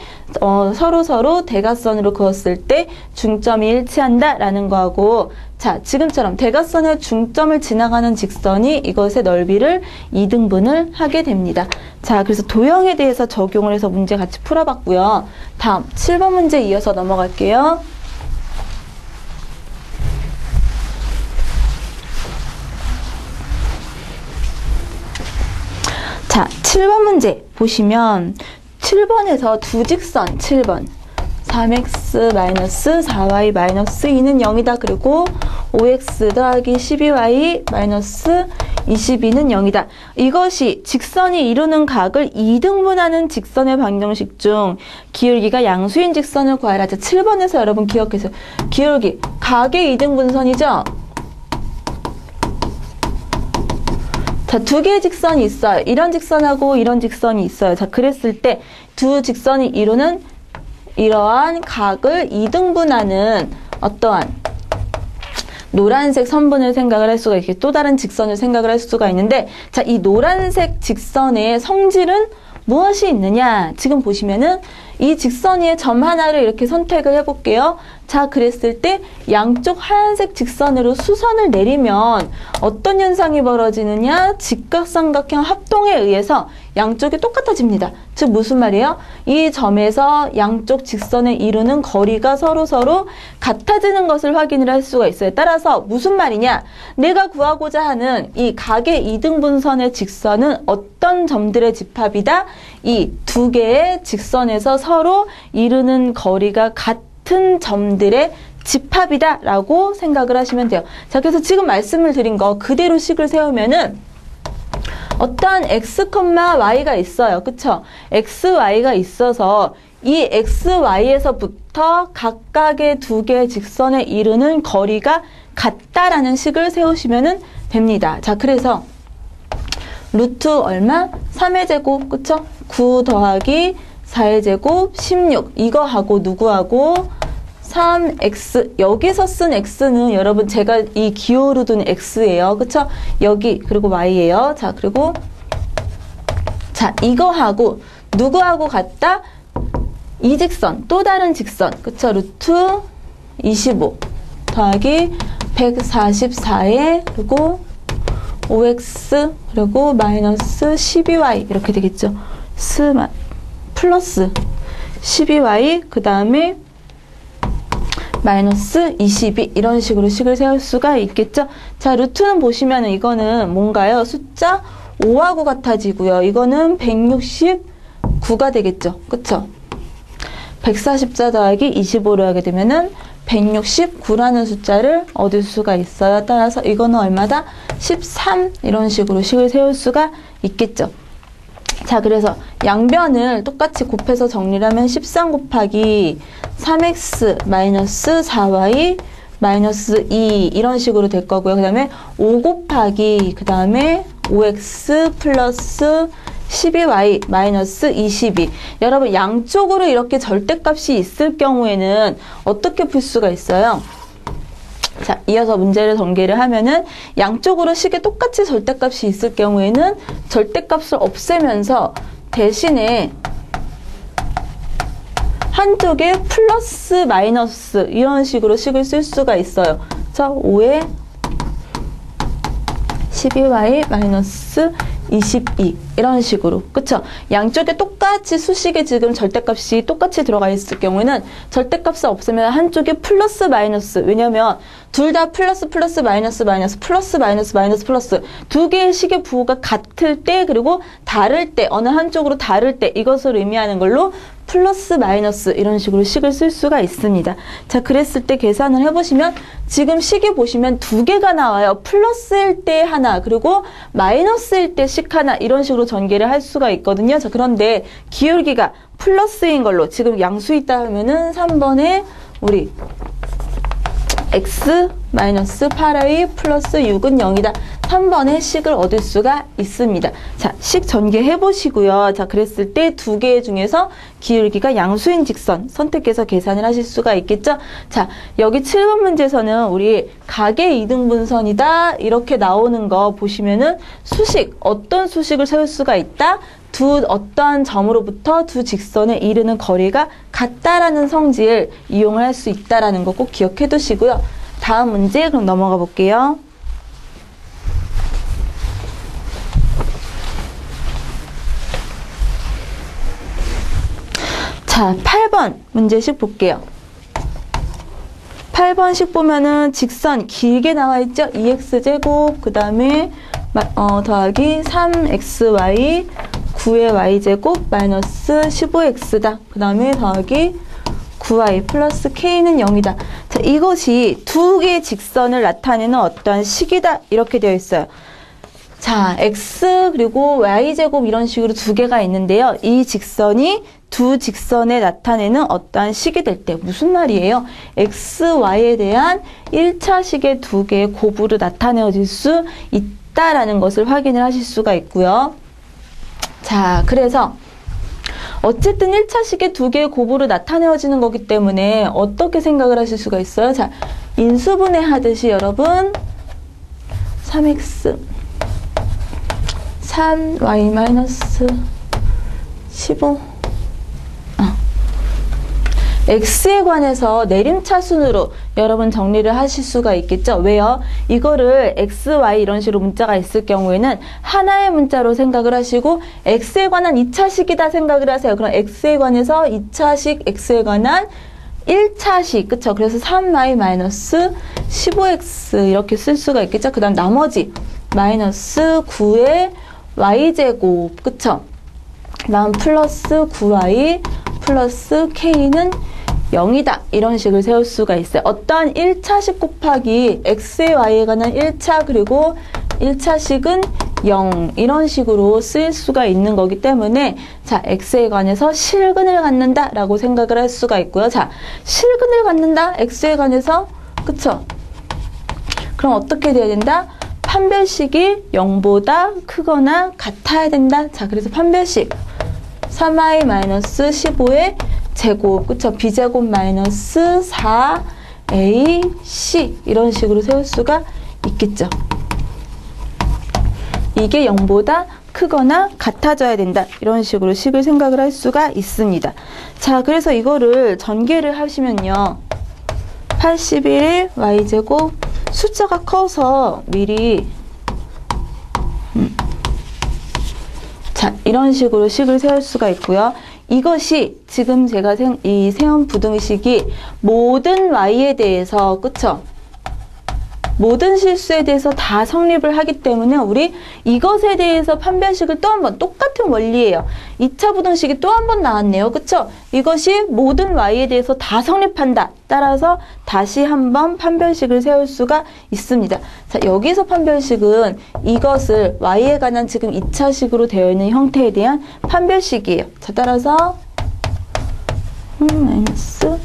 서로 대각선으로 그었을 때 중점이 일치한다라는 거하고, 자, 지금처럼 대각선의 중점을 지나가는 직선이 이것의 넓이를 2등분을 하게 됩니다. 자, 그래서 도형에 대해서 적용을 해서 문제 같이 풀어봤고요. 다음 7번 문제 이어서 넘어갈게요. 자, 7번 문제 보시면 7번에서 두 직선 7번 3x-4y-2는 0이다. 그리고 5x 더하기 12y-22는 0이다. 이것이 직선이 이루는 각을 2등분하는 직선의 방정식 중 기울기가 양수인 직선을 구하라. 자, 7번에서 여러분 기억해서 기울기 각의 2등분선이죠. 자, 두 개의 직선이 있어요. 이런 직선하고 이런 직선이 있어요. 자, 그랬을 때 두 직선이 이루는 이러한 각을 2등분하는 어떠한 노란색 선분을 생각을 할 수가 있게 또 다른 직선을 생각을 할 수가 있는데, 자, 이 노란색 직선의 성질은 무엇이 있느냐? 지금 보시면은 이 직선 위에 점 하나를 이렇게 선택을 해볼게요. 자, 그랬을 때 양쪽 하얀색 직선으로 수선을 내리면 어떤 현상이 벌어지느냐? 직각삼각형 합동에 의해서 양쪽이 똑같아집니다. 즉 무슨 말이에요? 이 점에서 양쪽 직선을 이루는 거리가 서로 같아지는 것을 확인을 할 수가 있어요. 따라서 무슨 말이냐? 내가 구하고자 하는 이 각의 2등분선의 직선은 어떤 점들의 집합이다? 이 두 개의 직선에서 서로 이루는 거리가 같은 점들의 집합이다 라고 생각을 하시면 돼요. 자, 그래서 지금 말씀을 드린 거 그대로 식을 세우면은 어떠한 x, y가 있어요. 그쵸? x, y가 있어서 이 x, y에서부터 각각의 두 개의 직선에 이루는 거리가 같다라는 식을 세우시면 됩니다. 자, 그래서 루트 얼마? 3의 제곱, 그쵸? 9 더하기 4의 제곱 16. 이거하고 누구하고? 3x. 여기서 쓴 x는 여러분 제가 이 기호로 둔 x예요. 그쵸? 여기 그리고 y예요. 자, 그리고 자, 이거하고 누구하고 같다? 이 직선, 또 다른 직선. 그쵸? 루트 25 더하기 144에 그리고 5x 그리고 마이너스 12y 이렇게 되겠죠. 플러스 12y 그 다음에 마이너스 22 이런 식으로 식을 세울 수가 있겠죠. 자, 루트는 보시면 이거는 뭔가요? 숫자 5하고 같아지고요. 이거는 169가 되겠죠. 그쵸? 144 더하기 25로 하게 되면은 169라는 숫자를 얻을 수가 있어요. 따라서 이거는 얼마다? 13 이런 식으로 식을 세울 수가 있겠죠. 자, 그래서 양변을 똑같이 곱해서 정리를 하면 13 곱하기 3x 마이너스 4y 마이너스 2 이런 식으로 될 거고요. 그 다음에 5 곱하기 그 다음에 5x 플러스 12y 마이너스 22. 여러분 양쪽으로 이렇게 절대값이 있을 경우에는 어떻게 풀 수가 있어요? 자, 이어서 문제를 전개를 하면은 양쪽으로 식에 똑같이 절대값이 있을 경우에는 절대값을 없애면서 대신에 한쪽에 플러스 마이너스 이런 식으로 식을 쓸 수가 있어요. 자, 5에 12y 마이너스 22 이런 식으로, 그쵸? 양쪽에 똑같이 수식에 지금 절대값이 똑같이 들어가 있을 경우에는 절대값을 없으면 한쪽에 플러스 마이너스, 왜냐면 둘 다 플러스 플러스 마이너스 마이너스 플러스 마이너스 마이너스 플러스 두 개의 식의 부호가 같을 때 그리고 다를 때 어느 한쪽으로 다를 때 이것을 의미하는 걸로 플러스 마이너스 이런 식으로 식을 쓸 수가 있습니다. 자, 그랬을 때 계산을 해보시면 지금 식이 보시면 두 개가 나와요. 플러스일 때 하나 그리고 마이너스일 때 식 하나 이런 식으로 전개를 할 수가 있거든요. 자, 그런데 기울기가 플러스인 걸로 지금 양수 있다 하면은 3번에 우리 x 마이너스 8y 플러스 6은 0이다. 3번의 식을 얻을 수가 있습니다. 자, 식 전개해 보시고요. 자, 그랬을 때 두 개 중에서 기울기가 양수인 직선 선택해서 계산을 하실 수가 있겠죠. 자, 여기 7번 문제에서는 우리 각의 이등분선이다 이렇게 나오는 거 보시면은 수식, 어떤 수식을 세울 수가 있다? 어떠한 점으로부터 두 직선에 이르는 거리가 같다라는 성질을 이용을 할 수 있다라는 거 꼭 기억해 두시고요. 다음 문제 그럼 넘어가 볼게요. 자, 8번 문제식 볼게요. 8번식 보면은 직선 길게 나와 있죠? 2x제곱 그 다음에 더하기 3xy 9의 y제곱 마이너스 15x다. 그 다음에 더하기 9y 플러스 k는 0이다. 자, 이것이 두 개의 직선을 나타내는 어떠한 식이다. 이렇게 되어 있어요. 자, x 그리고 y제곱 이런 식으로 두 개가 있는데요. 이 직선이 두 직선에 나타내는 어떠한 식이 될 때 무슨 말이에요? x, y에 대한 1차식의 두 개의 곱으로 나타내어질 수 있다라는 것을 확인을 하실 수가 있고요. 자, 그래서 어쨌든 1차식의 두 개의 곱으로 나타내어지는 거기 때문에 어떻게 생각을 하실 수가 있어요? 자, 인수분해 하듯이 여러분 3x 3y 마이너스 15 x에 관해서 내림차순으로 여러분 정리를 하실 수가 있겠죠. 왜요? 이거를 x, y 이런 식으로 문자가 있을 경우에는 하나의 문자로 생각을 하시고 x에 관한 2차식이다 생각을 하세요. 그럼 x에 관해서 2차식, x에 관한 1차식, 그쵸? 그래서 3y 마이너스 15x 이렇게 쓸 수가 있겠죠. 그 다음 나머지 마이너스 9의 y제곱, 그쵸? 다음 플러스 9y 플러스 k는 0이다. 이런 식을 세울 수가 있어요. 어떠한 1차식 곱하기 x에 y에 관한 1차 그리고 1차식은 0 이런 식으로 쓸 수가 있는 거기 때문에 자, x에 관해서 실근을 갖는다 라고 생각을 할 수가 있고요. 자, 실근을 갖는다 x에 관해서, 그쵸? 그럼 어떻게 돼야 된다? 판별식이 0보다 크거나 같아야 된다. 자, 그래서 판별식 3i 마이너스 15의 제곱, 그쵸? b제곱 마이너스 4ac 이런 식으로 세울 수가 있겠죠. 이게 0보다 크거나 같아져야 된다. 이런 식으로 식을 생각을 할 수가 있습니다. 자, 그래서 이거를 전개를 하시면요. 81 y제곱 숫자가 커서 미리 자, 이런 식으로 식을 세울 수가 있고요. 이것이 지금 제가 이 세운 부등식이 모든 y에 대해서, 그쵸? 모든 실수에 대해서 다 성립을 하기 때문에 우리 이것에 대해서 판별식을 또 한 번, 똑같은 원리예요. 2차 부등식이 또 한 번 나왔네요. 그쵸? 이것이 모든 y에 대해서 다 성립한다. 따라서 다시 한번 판별식을 세울 수가 있습니다. 자, 여기서 판별식은 이것을 y에 관한 지금 2차식으로 되어 있는 형태에 대한 판별식이에요. 자, 따라서 마이너스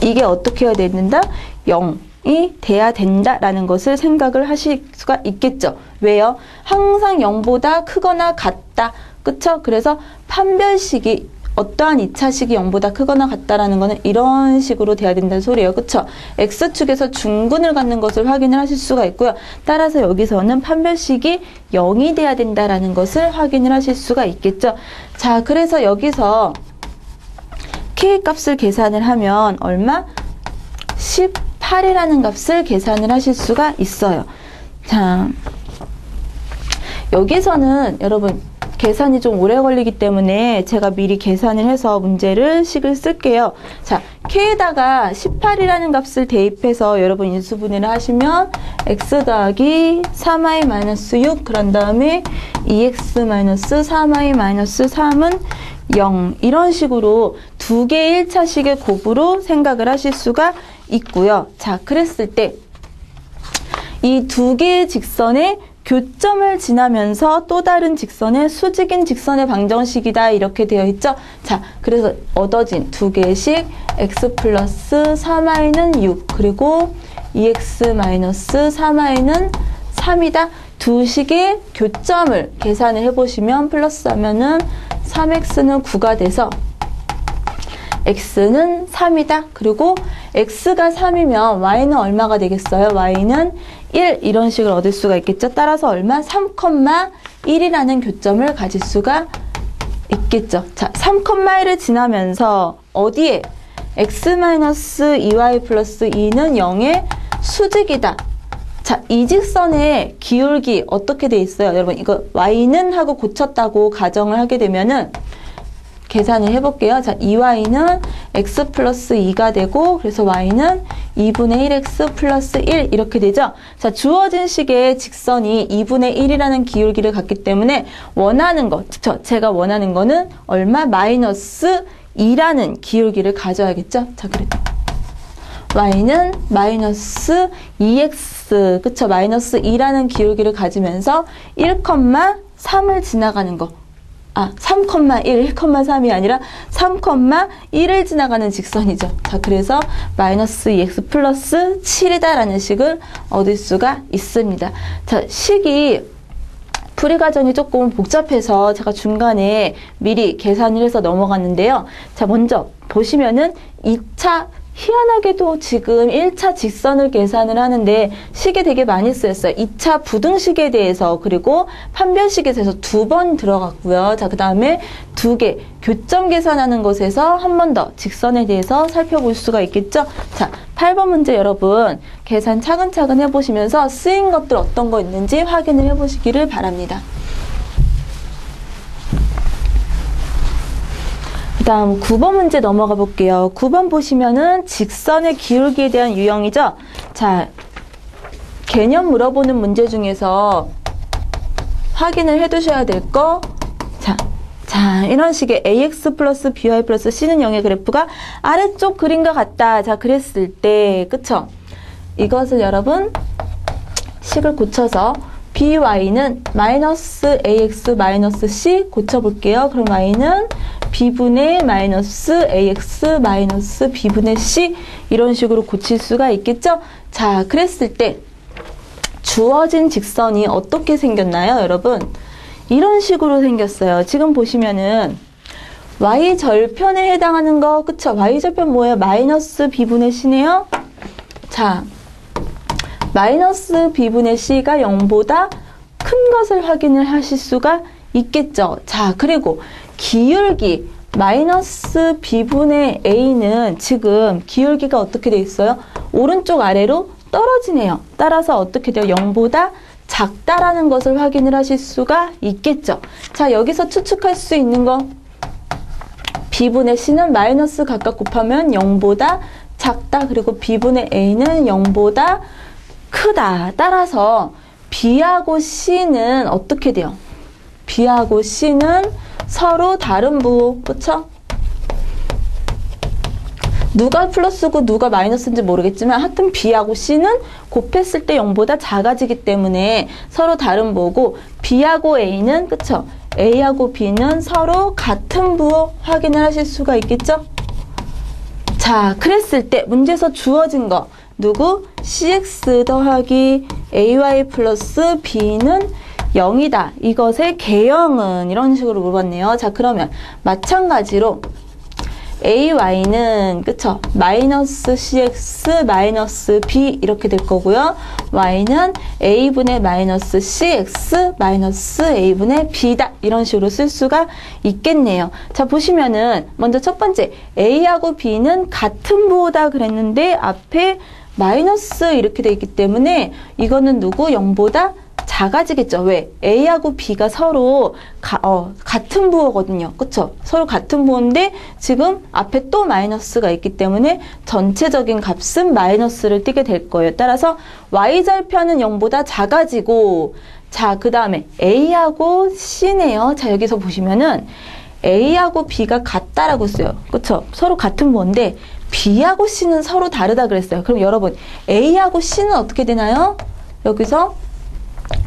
이게 어떻게 해야 된다? 0이 돼야 된다라는 것을 생각을 하실 수가 있겠죠. 왜요? 항상 0보다 크거나 같다. 그쵸? 그래서 판별식이 어떠한 2차식이 0보다 크거나 같다라는 거는 이런 식으로 돼야 된다는 소리예요. 그쵸? X축에서 중근을 갖는 것을 확인을 하실 수가 있고요. 따라서 여기서는 판별식이 0이 돼야 된다라는 것을 확인을 하실 수가 있겠죠. 자, 그래서 여기서 K값을 계산을 하면 얼마? 18이라는 값을 계산을 하실 수가 있어요. 자, 여기서는 여러분 계산이 좀 오래 걸리기 때문에 제가 미리 계산을 해서 문제를 식을 쓸게요. 자, K에다가 18이라는 값을 대입해서 여러분 인수분해를 하시면 x 더하기 3i-6 그런 다음에 2x-3i-3은 0 이런 식으로 두 개의 1차식의 곱으로 생각을 하실 수가 있고요. 자, 그랬을 때 이 두 개의 직선의 교점을 지나면서 또 다른 직선의 수직인 직선의 방정식이다 이렇게 되어 있죠. 자, 그래서 얻어진 두 개의 식 x 플러스 3i는 6 그리고 2x 마이너스 3i는 3이다. 두 식의 교점을 계산을 해보시면 플러스하면은 3x는 9가 돼서 x는 3이다. 그리고 x가 3이면 y는 얼마가 되겠어요? y는 1 이런 식을 얻을 수가 있겠죠. 따라서 얼마? 3,1이라는 교점을 가질 수가 있겠죠. 자, 3,1을 지나면서 어디에? x-2y 플러스 2는 0의 수직이다. 자, 이 직선의 기울기 어떻게 돼 있어요? 여러분 이거 y는 하고 고쳤다고 가정을 하게 되면은 계산을 해볼게요. 자, 2y는 x 플러스 2가 되고 그래서 y는 2분의 1x 플러스 1 이렇게 되죠. 자, 주어진 식의 직선이 2분의 1이라는 기울기를 갖기 때문에 원하는 거, 제가 원하는 거는 얼마? 마이너스 2라는 기울기를 가져야겠죠. 자, 그래도 y는 마이너스 2x, 그쵸? 마이너스 2라는 기울기를 가지면서 1,3을 지나가는 거. 3,1, 1,3이 아니라 3,1을 지나가는 직선이죠. 자, 그래서 마이너스 2x 플러스 7이다라는 식을 얻을 수가 있습니다. 자, 식이 풀이 과정이 조금 복잡해서 제가 중간에 미리 계산을 해서 넘어갔는데요. 자, 먼저 보시면은 2차 희한하게도 지금 1차 직선을 계산을 하는데 식이 되게 많이 쓰였어요. 2차 부등식에 대해서 그리고 판별식에 대해서 2번 들어갔고요. 자, 그 다음에 2개 교점 계산하는 것에서 한 번 더 직선에 대해서 살펴볼 수가 있겠죠. 자, 8번 문제 여러분 계산 차근차근 해보시면서 쓰인 것들 어떤 거 있는지 확인을 해보시기를 바랍니다. 다음 9번 문제 넘어가 볼게요. 9번 보시면은 직선의 기울기에 대한 유형이죠. 자, 개념 물어보는 문제 중에서 확인을 해 두셔야 될 거. 자, 이런 식의 ax 플러스 by 플러스 c는 0의 그래프가 아래쪽 그림과 같다. 자, 그랬을 때, 그쵸? 이것을 여러분 식을 고쳐서 by는 마이너스 ax 마이너스 c 고쳐볼게요. 그럼 y는 b분의 마이너스 ax 마이너스 b분의 c 이런 식으로 고칠 수가 있겠죠? 자, 그랬을 때 주어진 직선이 어떻게 생겼나요, 여러분? 이런 식으로 생겼어요. 지금 보시면은 y절편에 해당하는 거, 그쵸? y절편 뭐예요? 마이너스 b분의 c네요. 자, 마이너스 b분의 c가 0보다 큰 것을 확인을 하실 수가 있겠죠. 자, 그리고 기울기 마이너스 b분의 a는 지금 기울기가 어떻게 돼 있어요? 오른쪽 아래로 떨어지네요. 따라서 어떻게 돼요? 0보다 작다라는 것을 확인을 하실 수가 있겠죠. 자, 여기서 추측할 수 있는 거 b분의 c는 마이너스 각각 곱하면 0보다 작다. 그리고 b분의 a는 0보다 크다. 따라서 b하고 c는 어떻게 돼요? b하고 c는 서로 다른 부호, 그쵸? 누가 플러스고 누가 마이너스인지 모르겠지만 하여튼 b하고 c는 곱했을 때 0보다 작아지기 때문에 서로 다른 부호고 b하고 a는, 그쵸? a하고 b는 서로 같은 부호 확인을 하실 수가 있겠죠? 자, 그랬을 때 문제에서 주어진 거 누구? cx 더하기 ay 플러스 b는 0이다. 이것의 개형은 이런 식으로 물어봤네요. 자, 그러면 마찬가지로 ay는 그쵸? 마이너스 cx 마이너스 b 이렇게 될 거고요. y는 a분의 마이너스 cx 마이너스 a분의 b다. 이런 식으로 쓸 수가 있겠네요. 자, 보시면은 먼저 첫 번째 a하고 b는 같은 부호다 그랬는데 앞에 마이너스 이렇게 돼 있기 때문에 이거는 누구? 0보다 작아지겠죠. 왜? A하고 B가 서로 같은 부호거든요. 그쵸? 서로 같은 부호인데 지금 앞에 또 마이너스가 있기 때문에 전체적인 값은 마이너스를 띠게 될 거예요. 따라서 Y절편은 0보다 작아지고 자, 그 다음에 A하고 C네요. 자, 여기서 보시면은 A하고 B가 같다라고 써요. 그쵸? 서로 같은 부호인데 B하고 C는 서로 다르다 그랬어요. 그럼 여러분 A하고 C는 어떻게 되나요? 여기서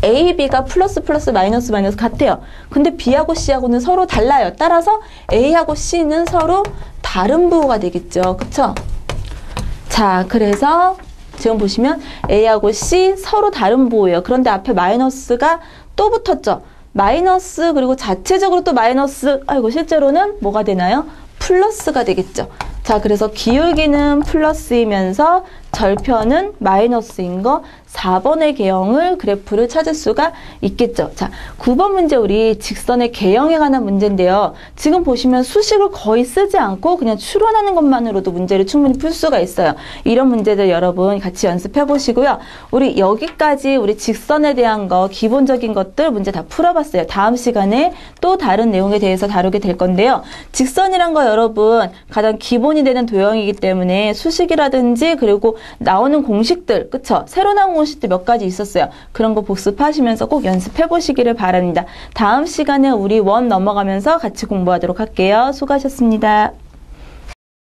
A, B가 플러스 플러스 마이너스 마이너스 같아요. 근데 B하고 C하고는 서로 달라요. 따라서 A하고 C는 서로 다른 부호가 되겠죠. 그쵸? 자, 그래서 지금 보시면 A하고 C 서로 다른 부호예요. 그런데 앞에 마이너스가 또 붙었죠. 마이너스 그리고 자체적으로 또 마이너스, 아이고 실제로는 뭐가 되나요? 플러스가 되겠죠. 자, 그래서 기울기는 플러스이면서 절편은 마이너스인 거 4번의 개형을 그래프를 찾을 수가 있겠죠. 자, 9번 문제 우리 직선의 개형에 관한 문제인데요. 지금 보시면 수식을 거의 쓰지 않고 그냥 추론하는 것만으로도 문제를 충분히 풀 수가 있어요. 이런 문제들 여러분 같이 연습해 보시고요. 우리 여기까지 우리 직선에 대한 거 기본적인 것들 문제 다 풀어봤어요. 다음 시간에 또 다른 내용에 대해서 다루게 될 건데요. 직선이란 거 여러분 가장 기본이 되는 도형이기 때문에 수식이라든지 그리고 나오는 공식들, 그쵸? 새로 나온 공식들 몇 가지 있었어요. 그런 거 복습하시면서 꼭 연습해 보시기를 바랍니다. 다음 시간에 우리 원 넘어가면서 같이 공부하도록 할게요. 수고하셨습니다.